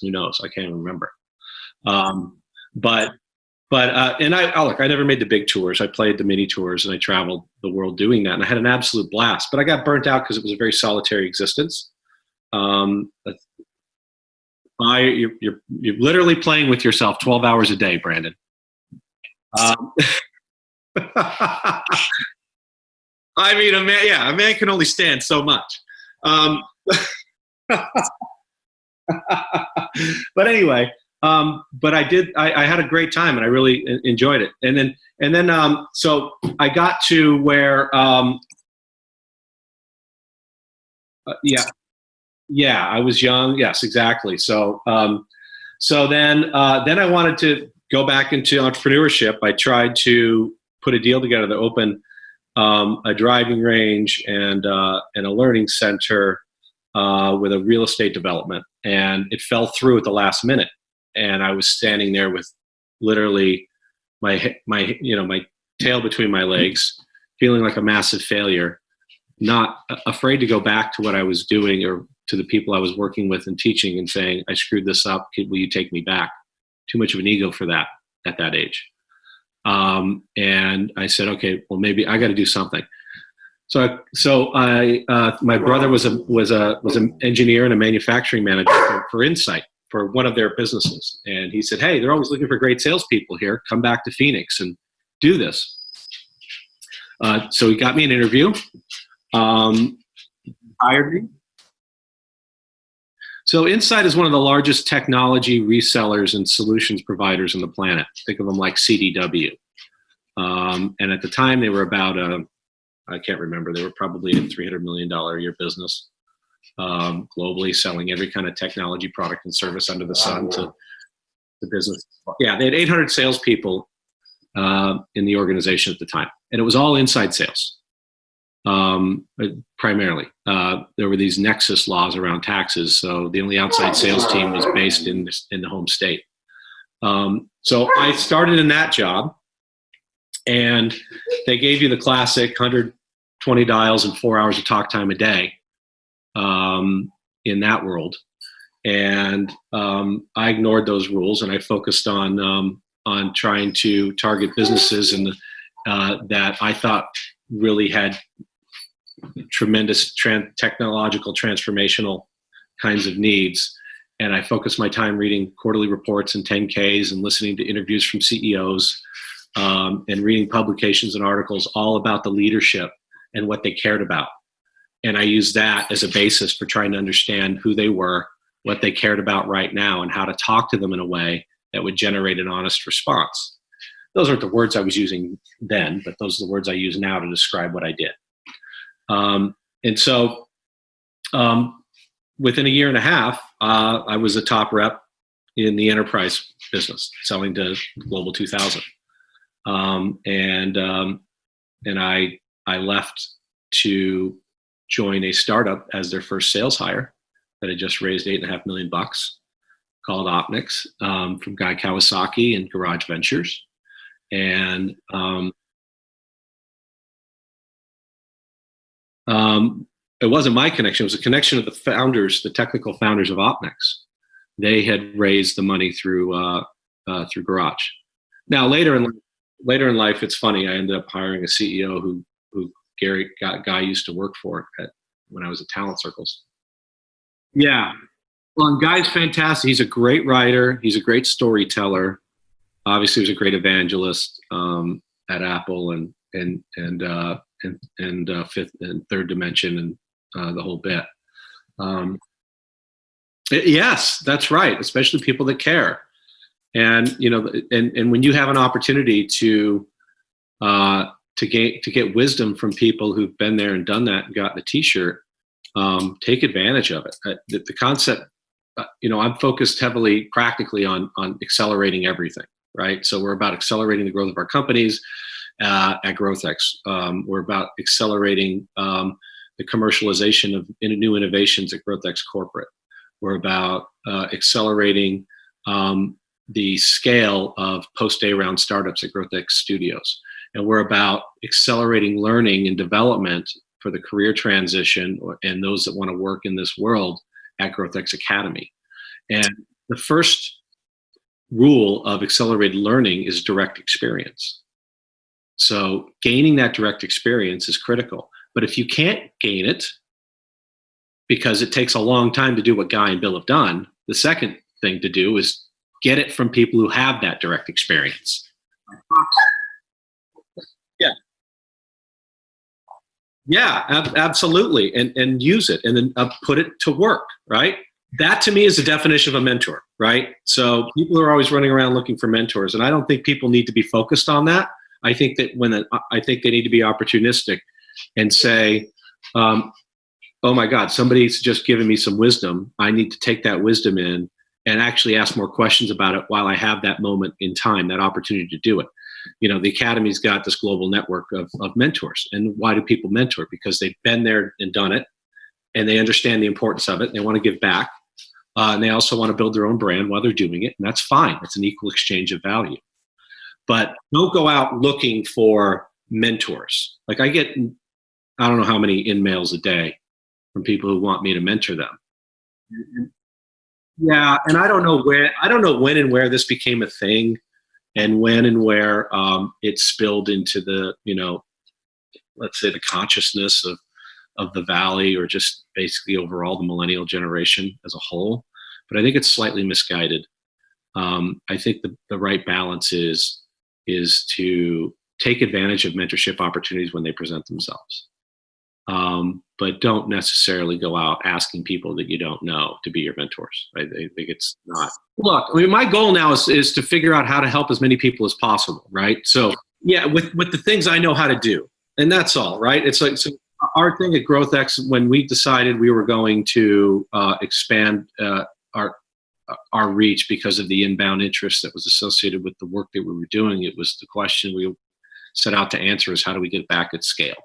Who knows? I can't even remember. And I never made the big tours. I played the mini tours, and I traveled the world doing that, and I had an absolute blast. But I got burnt out because it was a very solitary existence. You're literally playing with yourself 12 hours a day, Brandon. I mean, a man can only stand so much. But anyway, but I had a great time, and I really enjoyed it. And then, so I got to where, yeah, I was young. Yes, exactly. So then I wanted to go back into entrepreneurship. I tried to put a deal together to open a driving range and a learning center with a real estate development, and it fell through at the last minute. And I was standing there with literally my tail between my legs, feeling like a massive failure, not afraid to go back to what I was doing or to the people I was working with and teaching, and saying, I screwed this up. Will you take me back? Too much of an ego for that at that age. And I said, okay, well, maybe I got to do something. My brother was an engineer and a manufacturing manager for Insight for one of their businesses, and he said, "Hey, they're always looking for great salespeople here. Come back to Phoenix and do this." So he got me an interview, hired me. So Insight is one of the largest technology resellers and solutions providers on the planet. Think of them like CDW. And at the time, they were about, I can't remember, they were probably a $300 million a year business globally, selling every kind of technology product and service under the sun to the business. Yeah, they had 800 salespeople in the organization at the time. And it was all inside sales. Primarily, there were these nexus laws around taxes, so the only outside sales team was based in the home state. So I started in that job, and they gave you the classic 120 dials and 4 hours of talk time a day in that world, and I ignored those rules, and I focused on trying to target businesses and that I thought really had tremendous technological transformational kinds of needs. And I focused my time reading quarterly reports and 10Ks and listening to interviews from CEOs and reading publications and articles all about the leadership and what they cared about. And I used that as a basis for trying to understand who they were, what they cared about right now, and how to talk to them in a way that would generate an honest response. Those aren't the words I was using then, but those are the words I use now to describe what I did. And so within a year and a half, I was a top rep in the enterprise business, selling to Global 2000. And I left to join a startup as their first sales hire that had just raised $8.5 million called Opnics from Guy Kawasaki and Garage Ventures. And it wasn't my connection. It was a connection of the founders, the technical founders of Opnics. They had raised the money through Garage. Now, later in life, it's funny. I ended up hiring a CEO who Guy used to work for when I was at Talent Circles. Yeah. Well, and Guy's fantastic. He's a great writer. He's a great storyteller. Obviously, he was a great evangelist at Apple and Fifth and Third Dimension and the whole bit. Yes, that's right. Especially people that care, and and when you have an opportunity to get wisdom from people who've been there and done that and gotten the T-shirt, take advantage of it. The concept, I'm focused heavily practically on accelerating everything. Right, so we're about accelerating the growth of our companies at GrowthX. We're about accelerating the commercialization of new innovations at GrowthX Corporate. We're about accelerating the scale of post-A round startups at GrowthX Studios. And we're about accelerating learning and development for the career transition and those that want to work in this world at GrowthX Academy. And the first rule of accelerated learning is direct experience. So gaining that direct experience is critical. But if you can't gain it because it takes a long time to do what Guy and Bill have done, the second thing to do is get it from people who have that direct experience. Yeah, absolutely. And use it and then put it to work, right? That to me is the definition of a mentor, right? So people are always running around looking for mentors, and I don't think people need to be focused on that. I think that I think they need to be opportunistic and say, "Oh my God, somebody's just given me some wisdom. I need to take that wisdom in and actually ask more questions about it while I have that moment in time, that opportunity to do it." The Academy's got this global network of mentors, and why do people mentor? Because they've been there and done it, and they understand the importance of it. And they want to give back. And they also want to build their own brand while they're doing it. And that's fine. It's an equal exchange of value. But don't go out looking for mentors. Like I get, I don't know how many in-mails a day from people who want me to mentor them. Yeah. And I don't know when and where this became a thing and when and where it spilled into the, let's say, the consciousness of the Valley, or just basically overall the millennial generation as a whole. But I think it's slightly misguided. I think the right balance is to take advantage of mentorship opportunities when they present themselves. But don't necessarily go out asking people that you don't know to be your mentors. I think it's not. Look, I mean, my goal now is to figure out how to help as many people as possible, right? So yeah, with the things I know how to do, and that's all, right? It's like, so our thing at GrowthX, when we decided we were going to expand our reach because of the inbound interest that was associated with the work that we were doing, it was the question we set out to answer is, how do we get back at scale?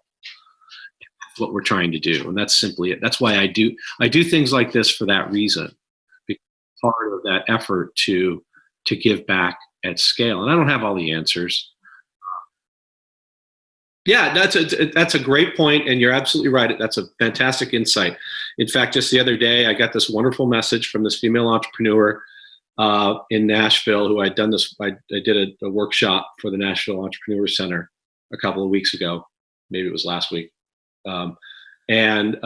That's what we're trying to do, and that's simply it. That's why I do things like this for that reason, because part of that effort to give back at scale. And I don't have all the answers. Yeah, that's a great point, and you're absolutely right. That's a fantastic insight. In fact, just the other day, I got this wonderful message from this female entrepreneur in Nashville who I'd done this. I did a workshop for the Nashville Entrepreneur Center a couple of weeks ago, maybe it was last week, and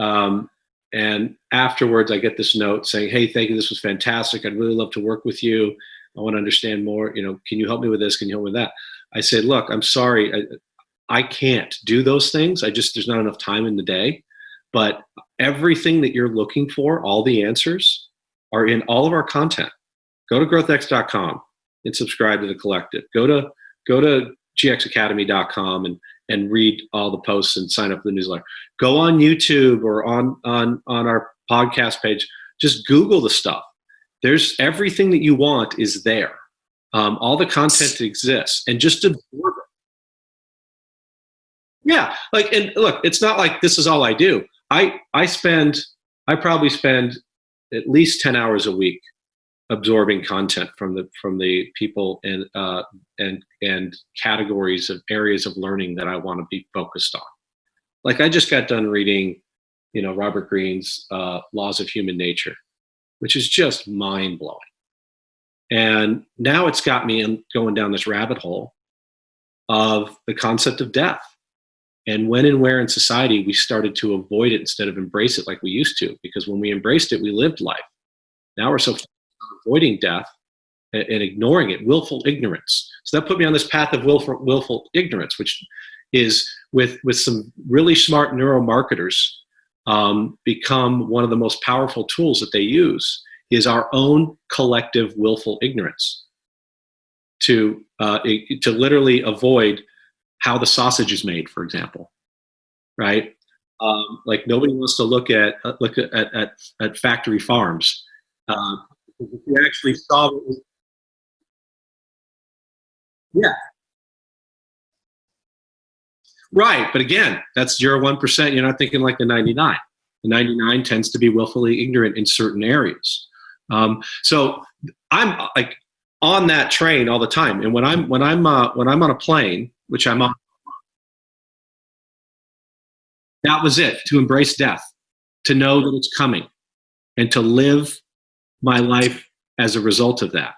afterwards, I get this note saying, "Hey, thank you. This was fantastic. I'd really love to work with you. I want to understand more. You know, can you help me with this? Can you help me with that?" I said, "Look, I'm sorry. I can't do those things. There's not enough time in the day, but everything that you're looking for, all the answers are in all of our content. Go to growthx.com and subscribe to the collective. Go to gxacademy.com and read all the posts and sign up for the newsletter. Go on YouTube or on our podcast page. Just Google the stuff. There's everything that you want is there. All the content exists, and just absorb it. Yeah, and look, it's not like this is all I do. I probably spend at least 10 hours a week absorbing content from the people and categories of areas of learning that I want to be focused on. Like, I just got done reading, Robert Greene's Laws of Human Nature, which is just mind blowing. And now it's got me going down this rabbit hole of the concept of death. And when and where in society we started to avoid it instead of embrace it like we used to, because when we embraced it, we lived life. Now we're so avoiding death and ignoring it, willful ignorance. So that put me on this path of willful ignorance, which is with some really smart neuromarketers become one of the most powerful tools that they use, is our own collective willful ignorance to literally avoid how the sausage is made, for example, right? Like, nobody wants to look at factory farms. If you actually saw what was, yeah, right. But again, that's 0.1%. You're not thinking like the 99. The 99 tends to be willfully ignorant in certain areas. So I'm like on that train all the time, and when I'm on a plane, which I'm on, that was it, to embrace death, to know that it's coming, and to live my life as a result of that.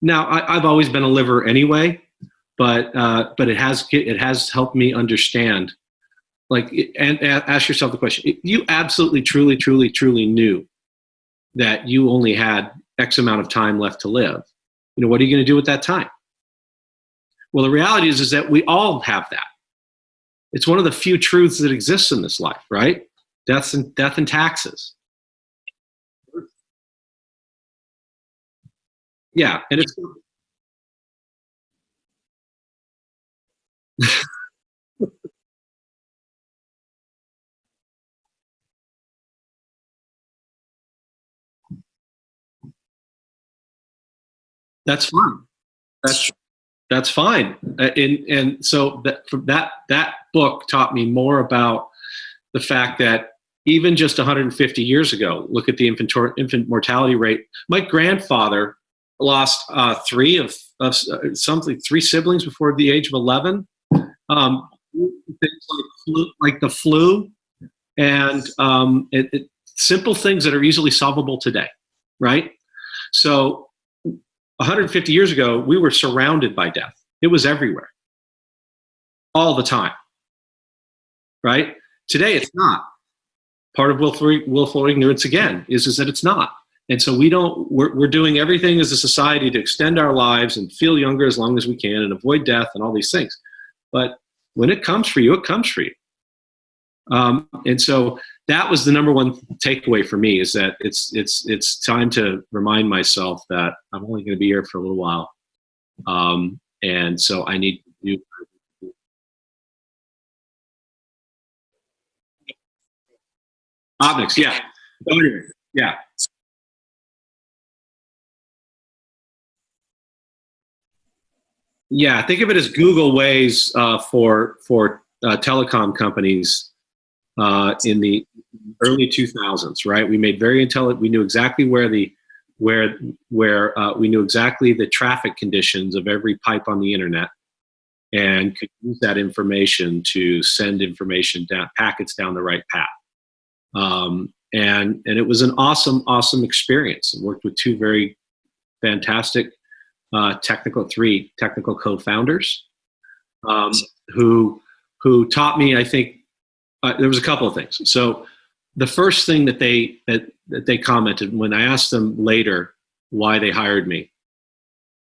Now, I've always been a liver anyway, but it has helped me understand, and ask yourself the question: if you absolutely, truly, truly, truly knew that you only had X amount of time left to live, what are you going to do with that time? Well, the reality is that we all have that. It's one of the few truths that exists in this life, right? Death and taxes. Yeah, and it's that's fine. That's fine. And so that book taught me more about the fact that even just 150 years ago, look at the infant mortality rate. My grandfather lost three siblings before the age of 11. Things like the flu, and simple things that are easily solvable today, right? So 150 years ago, we were surrounded by death. It was everywhere, all the time. right? Today, it's not. Part of willful ignorance, again, is that it's not. And so we're doing everything as a society to extend our lives and feel younger as long as we can and avoid death and all these things. But when it comes for you, it comes for you. And so that was the number one takeaway for me, is that it's time to remind myself that I'm only going to be here for a little while. And so I need to do optics. Yeah. Yeah. Yeah, think of it as Google ways for telecom companies in the early 2000s. Right, we made very intelligent. We knew exactly where we knew exactly the traffic conditions of every pipe on the internet, and could use that information to send information down, packets down the right path. And it was an awesome experience. I worked with two very fantastic three technical co-founders who taught me, I think, there was a couple of things. So the first thing that they commented when I asked them later why they hired me,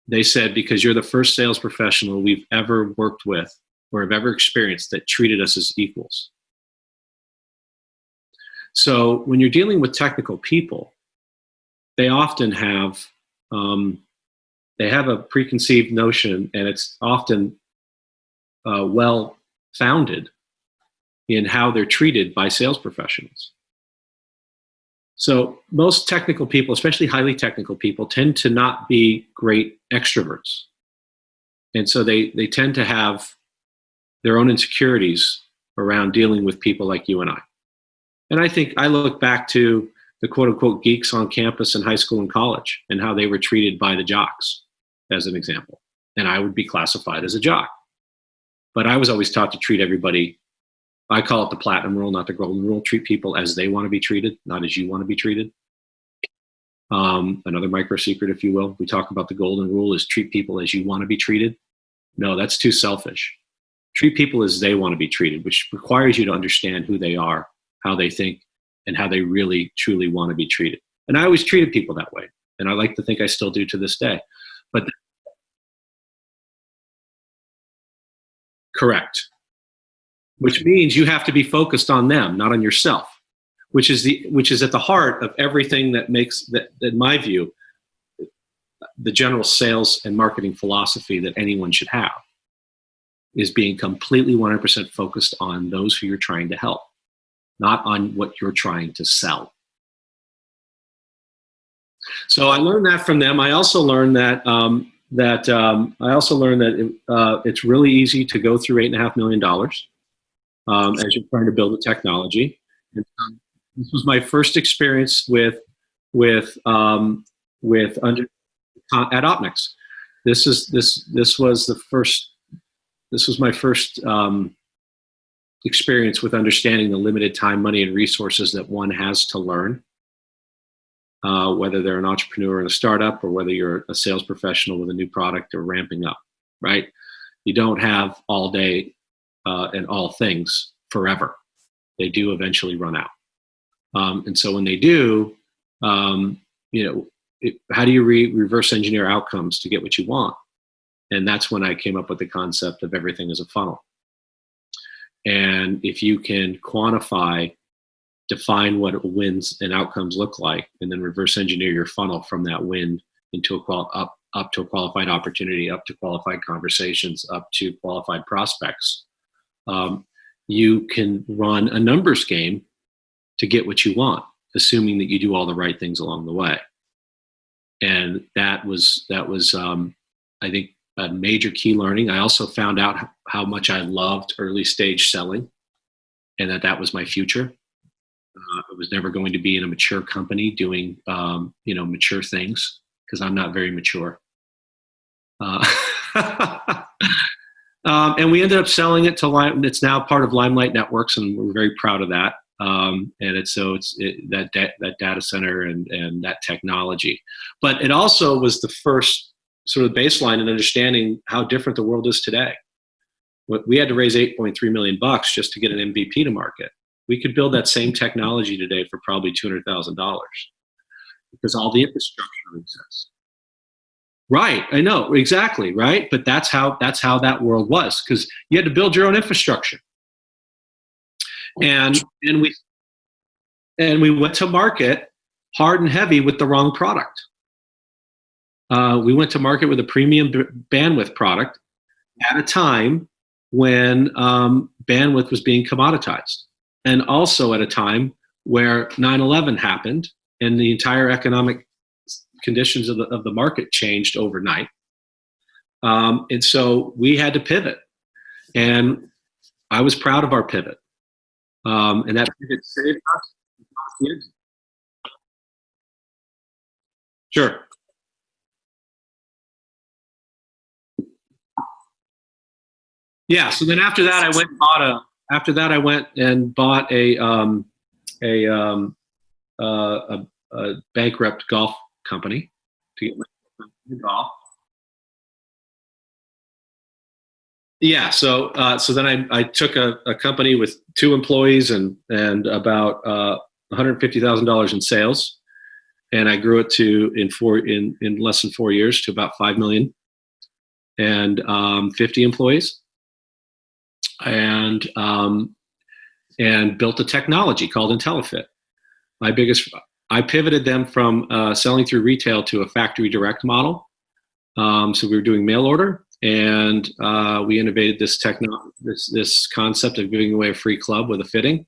they said, because you're the first sales professional we've ever worked with or have ever experienced that treated us as equals. So when you're dealing with technical people, they often have a preconceived notion, and it's often well founded in how they're treated by sales professionals. So most technical people, especially highly technical people, tend to not be great extroverts. And so they tend to have their own insecurities around dealing with people like you and I. And I think I look back to the quote unquote geeks on campus in high school and college and how they were treated by the jocks, as an example. And I would be classified as a jock. But I was always taught to treat everybody, I call it the platinum rule, not the golden rule, treat people as they want to be treated, not as you want to be treated. Another micro secret, if you will. We talk about the golden rule is treat people as you want to be treated. No, that's too selfish. Treat people as they want to be treated, which requires you to understand who they are, how they think, and how they really, truly want to be treated. And I always treated people that way. And I like to think I still do to this day. But correct. Which means you have to be focused on them, not on yourself, which is at the heart of everything that makes that, in my view, the general sales and marketing philosophy that anyone should have is being completely 100% focused on those who you're trying to help, not on what you're trying to sell. So I learned that from them. I also learned that it's really easy to go through $8.5 million as you're trying to build a technology. And this was my first experience with at Optics. This was my first experience with understanding the limited time, money, and resources that one has to learn, whether they're an entrepreneur in a startup or whether you're a sales professional with a new product or ramping up, right? You don't have all day and all things forever. They do eventually run out. And so when they do, how do you reverse engineer outcomes to get what you want? And that's when I came up with the concept of everything as a funnel. And if you can define what wins and outcomes look like, and then reverse engineer your funnel from that win into up to a qualified opportunity, up to qualified conversations, up to qualified prospects, you can run a numbers game to get what you want, assuming that you do all the right things along the way. And that was I think, a major key learning. I also found out how much I loved early stage selling, and that was my future. I was never going to be in a mature company doing mature things, because I'm not very mature. And we ended up selling it to it's now part of Limelight Networks, and we're very proud of that. And that data center and that technology. But it also was the first sort of baseline in understanding how different the world is today. We had to raise $8.3 million just to get an MVP to market. We could build that same technology today for probably $200,000 because all the infrastructure exists. Right, I know, exactly, right? But that's how that world was, because you had to build your own infrastructure. And we went to market hard and heavy with the wrong product. We went to market with a premium bandwidth product at a time when bandwidth was being commoditized, and also at a time where 9/11 happened and the entire economic conditions of the market changed overnight. And so we had to pivot, and I was proud of our pivot. And that pivot saved us. Sure. Yeah. So then after that, I went and bought a bankrupt golf company to get my golf. Yeah. So then I took a company with 2 employees and about $150,000 in sales, and I grew it to in less than 4 years to about 5 million and 50 employees, and built a technology called IntelliFit. I pivoted them from selling through retail to a factory direct model. So we were doing mail order, and we innovated this concept of giving away a free club with a fitting,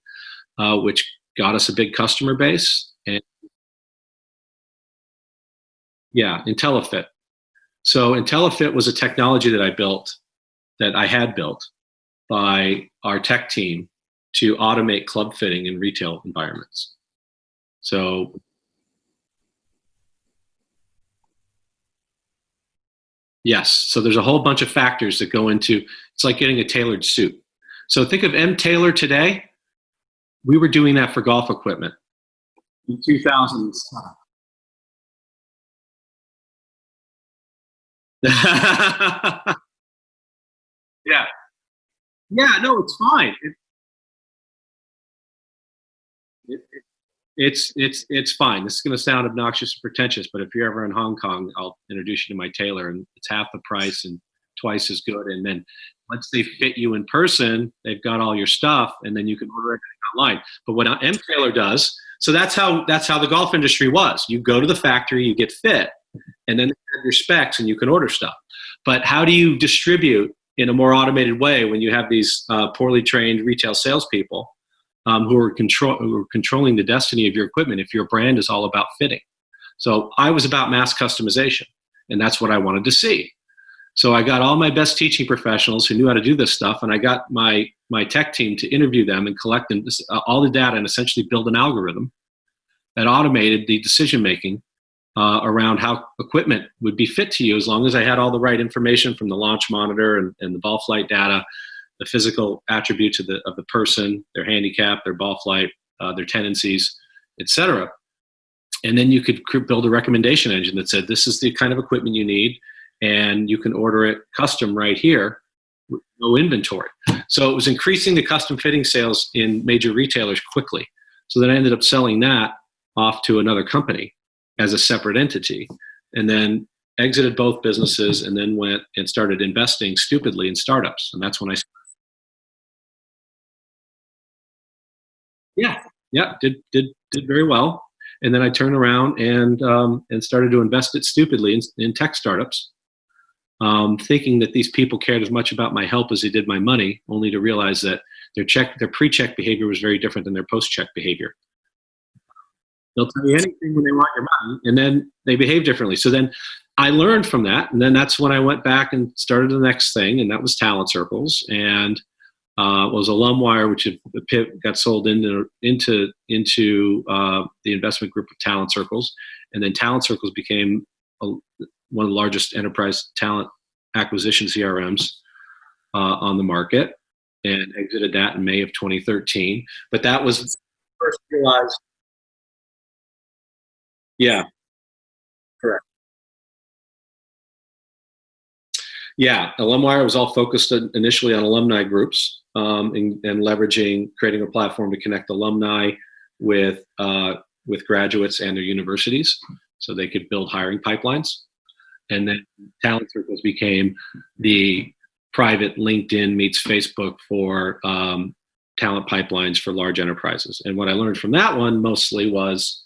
which got us a big customer base. And yeah, IntelliFit. So IntelliFit was a technology that I had built by our tech team to automate club fitting in retail environments. So yes, so there's a whole bunch of factors that go into, it's like getting a tailored suit. So think of M. Taylor today. We were doing that for golf equipment in 2007. Yeah. Yeah, no, it's fine. It's fine. This is going to sound obnoxious and pretentious, but if you're ever in Hong Kong, I'll introduce you to my tailor, and it's half the price and twice as good. And then once they fit you in person, they've got all your stuff, and then you can order everything online. But what M. Taylor does, so that's how the golf industry was. You go to the factory, you get fit, and then they have your specs, and you can order stuff. But how do you distribute in a more automated way when you have these poorly trained retail salespeople who are controlling the destiny of your equipment if your brand is all about fitting? So I was about mass customization, and that's what I wanted to see. So I got all my best teaching professionals who knew how to do this stuff, and I got my tech team to interview them and collect them, all the data, and essentially build an algorithm that automated the decision-making around how equipment would be fit to you, as long as I had all the right information from the launch monitor and the ball flight data, the physical attributes of the person, their handicap, their ball flight, their tendencies, etc. And then you could build a recommendation engine that said, this is the kind of equipment you need, and you can order it custom right here with no inventory. So it was increasing the custom fitting sales in major retailers quickly. So then I ended up selling that off to another company as a separate entity, and then exited both businesses, and then went and started investing stupidly in startups. And that's when I started. Yeah, did very well. And then I turned around and started to invest it stupidly in tech startups, thinking that these people cared as much about my help as they did my money, only to realize that their pre-check behavior was very different than their post-check behavior. They'll tell you anything when they want your money, and then they behave differently. So then I learned from that, and then that's when I went back and started the next thing, and that was Talent Circles, and was Alumwire, which got sold into the investment group of Talent Circles, and then Talent Circles became one of the largest enterprise talent acquisition CRMs on the market, and exited that in May of 2013. But that was first realized. Yeah, correct. Yeah, Alumwire was all focused initially on alumni groups, and leveraging, creating a platform to connect alumni with graduates and their universities, so they could build hiring pipelines. And then Talent Circles became the private LinkedIn meets Facebook for talent pipelines for large enterprises. And what I learned from that one mostly was,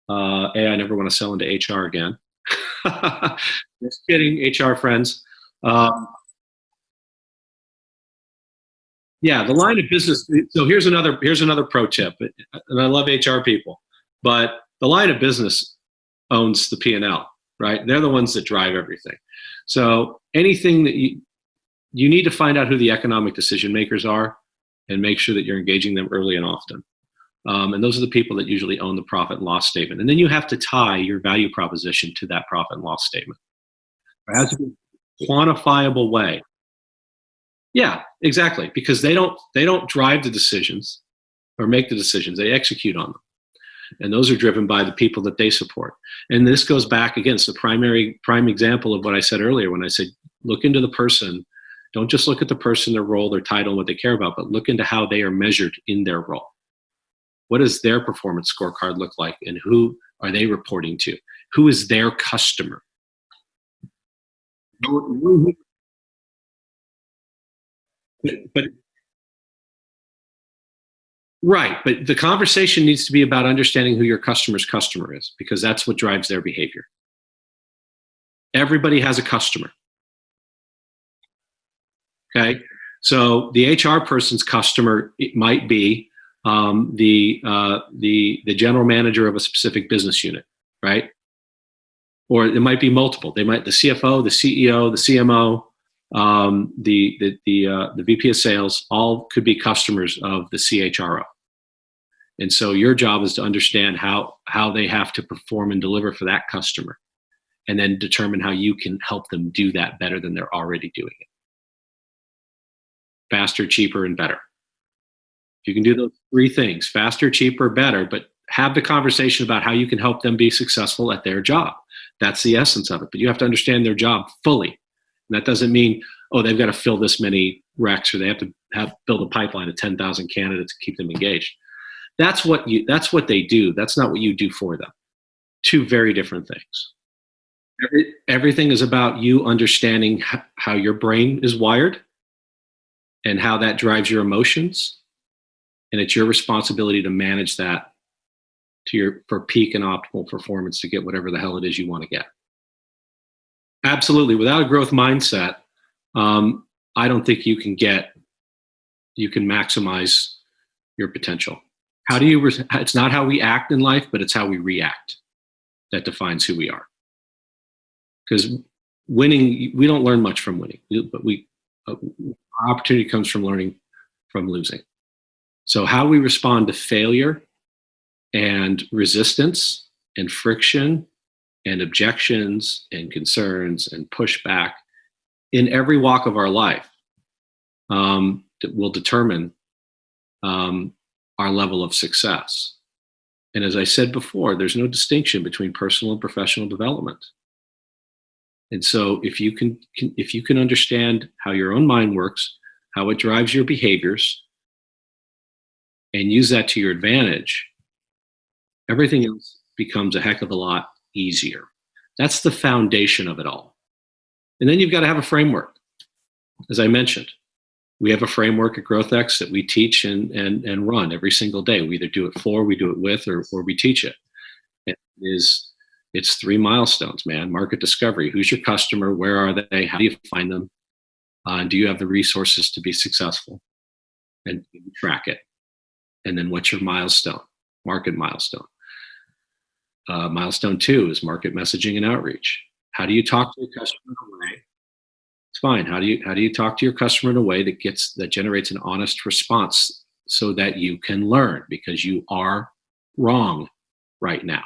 I never want to sell into HR again. Just kidding, HR friends. Yeah, the line of business. So here's another pro tip, and I love HR people, but the line of business owns the P&L, right? They're the ones that drive everything. So anything that you need to find out who the economic decision makers are, and make sure that you're engaging them early and often. And those are the people that usually own the profit and loss statement. And then you have to tie your value proposition to that profit and loss statement. It has to be a quantifiable way. Yeah, exactly. Because they don't drive the decisions or make the decisions. They execute on them. And those are driven by the people that they support. And this goes back, again, it's the prime example of what I said earlier when I said, look into the person. Don't just look at the person, their role, their title, and what they care about, but look into how they are measured in their role. What does their performance scorecard look like, and who are they reporting to? Who is their customer? But right, but the conversation needs to be about understanding who your customer's customer is, because that's what drives their behavior. Everybody has a customer. Okay, so the HR person's customer, it might be the general manager of a specific business unit, right? Or it might be multiple. They might the CFO, the CEO, the CMO, the VP of sales, all could be customers of the CHRO. And so your job is to understand how they have to perform and deliver for that customer, and then determine how you can help them do that better than they're already doing it. Faster, cheaper, and better. If you can do those three things, faster, cheaper, better, but have the conversation about how you can help them be successful at their job. That's the essence of it. But you have to understand their job fully. And that doesn't mean, oh, they've got to fill this many recs, or they have to build a pipeline of 10,000 candidates to keep them engaged. That's what they do. That's not what you do for them. Two very different things. Everything is about you understanding how your brain is wired and how that drives your emotions. And it's your responsibility to manage that for peak and optimal performance to get whatever the hell it is you want to get. Absolutely. Without a growth mindset, I don't think you can maximize your potential. It's not how we act in life, but it's how we react that defines who we are. Because winning, we don't learn much from winning, but our opportunity comes from learning from losing. So how we respond to failure and resistance and friction and objections and concerns and pushback in every walk of our life will determine our level of success. And as I said before, there's no distinction between personal and professional development. And so if you can understand how your own mind works, how it drives your behaviors, and use that to your advantage, everything else becomes a heck of a lot easier. That's the foundation of it all. And then you've got to have a framework. As I mentioned, we have a framework at GrowthX that we teach and run every single day. We either do it for, we do it with, or we teach it. It's 3 milestones, man. Market discovery. Who's your customer? Where are they? How do you find them? Do you have the resources to be successful? And track it. And then what's your milestone? Market milestone. Milestone 2 is market messaging and outreach. How do you talk to your customer in a way? It's fine. How do you talk to your customer in a way that generates an honest response so that you can learn, because you are wrong right now.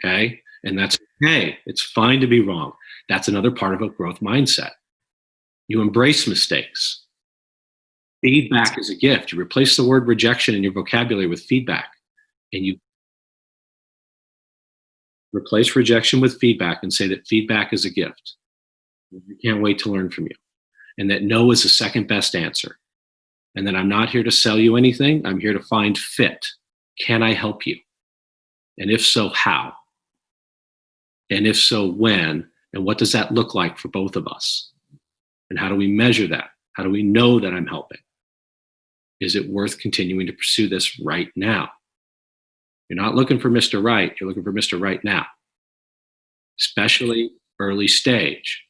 Okay? And that's okay. It's fine to be wrong. That's another part of a growth mindset. You embrace mistakes. Feedback is a gift. You replace the word rejection in your vocabulary with feedback, and you replace rejection with feedback and say that feedback is a gift. I can't wait to learn from you. And that no is the second best answer. And that I'm not here to sell you anything. I'm here to find fit. Can I help you? And if so, how? And if so, when? And what does that look like for both of us? And how do we measure that? How do we know that I'm helping? Is it worth continuing to pursue this right now? You're not looking for Mr. Right. You're looking for Mr. Right now, especially early stage.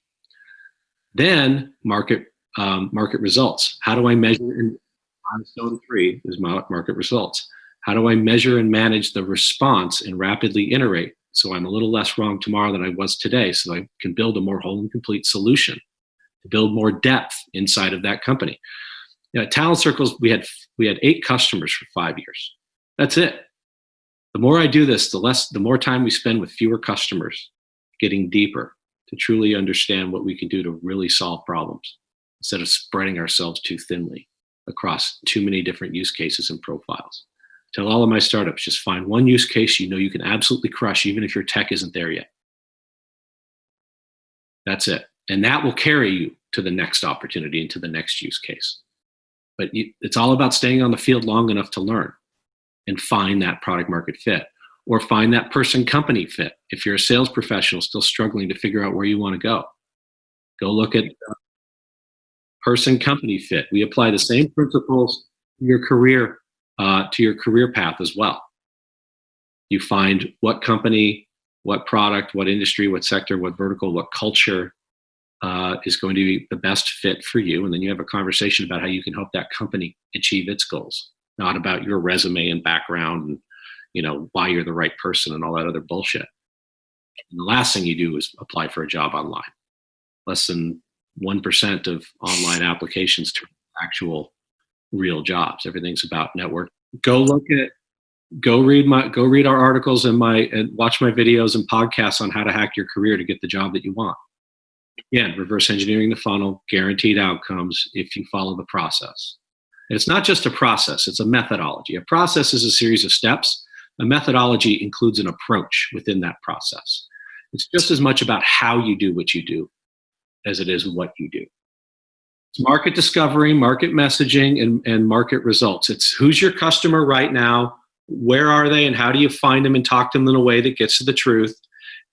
Then market results. How do I measure? Milestone 3 is market results. How do I measure and manage the response and rapidly iterate so I'm a little less wrong tomorrow than I was today, so I can build a more whole and complete solution, to build more depth inside of that company? At Talent Circles, we had 8 customers for 5 years. That's it. The more I do this, the more time we spend with fewer customers, getting deeper to truly understand what we can do to really solve problems instead of spreading ourselves too thinly across too many different use cases and profiles. Tell all of my startups, just find one use case you know you can absolutely crush, even if your tech isn't there yet. That's it. And that will carry you to the next opportunity and to the next use case. But it's all about staying on the field long enough to learn and find that product market fit, or find that person company fit. If you're a sales professional still struggling to figure out where you want to go look at person company fit. We apply the same principles to your career path as well. You find what company, what product, what industry, what sector, what vertical, what culture is going to be the best fit for you. And then you have a conversation about how you can help that company achieve its goals, not about your resume and background and, why you're the right person and all that other bullshit. And the last thing you do is apply for a job online. Less than 1% of online applications to actual real jobs. Everything's about network. Go read our articles and watch my videos and podcasts on how to hack your career to get the job that you want. Again, reverse engineering the funnel, guaranteed outcomes if you follow the process. And it's not just a process, it's a methodology. A process is a series of steps. A methodology includes an approach within that process. It's just as much about how you do what you do as it is what you do. It's market discovery, market messaging, and market results. It's who's your customer right now, where are they, and how do you find them and talk to them in a way that gets to the truth,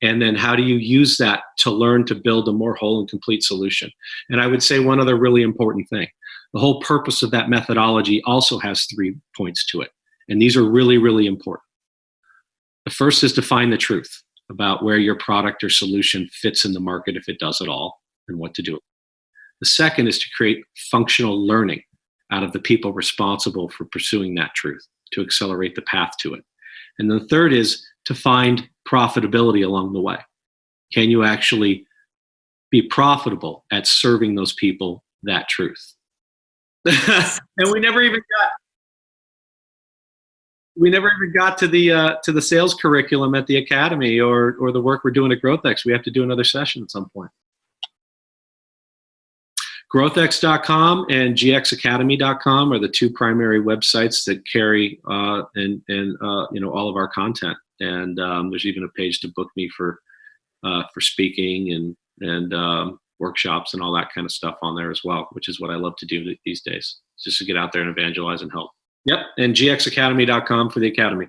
and then how do you use that to learn to build a more whole and complete solution. And I would say one other really important thing. The whole purpose of that methodology also has 3 points to it, and these are really, really important. The first is to find the truth about where your product or solution fits in the market, if it does at all, and what to do. The second is to create functional learning out of the people responsible for pursuing that truth to accelerate the path to it. And the third is to find profitability along the way. Can you actually be profitable at serving those people that truth? And we never even got to the sales curriculum at the academy or the work we're doing at GrowthX. We have to do another session at some point. GrowthX.com and GXAcademy.com are the 2 primary websites that carry all of our content. And there's even a page to book me for speaking and workshops and all that kind of stuff on there as well, which is what I love to do these days, just to get out there and evangelize and help. Yep, and GXAcademy.com for the academy.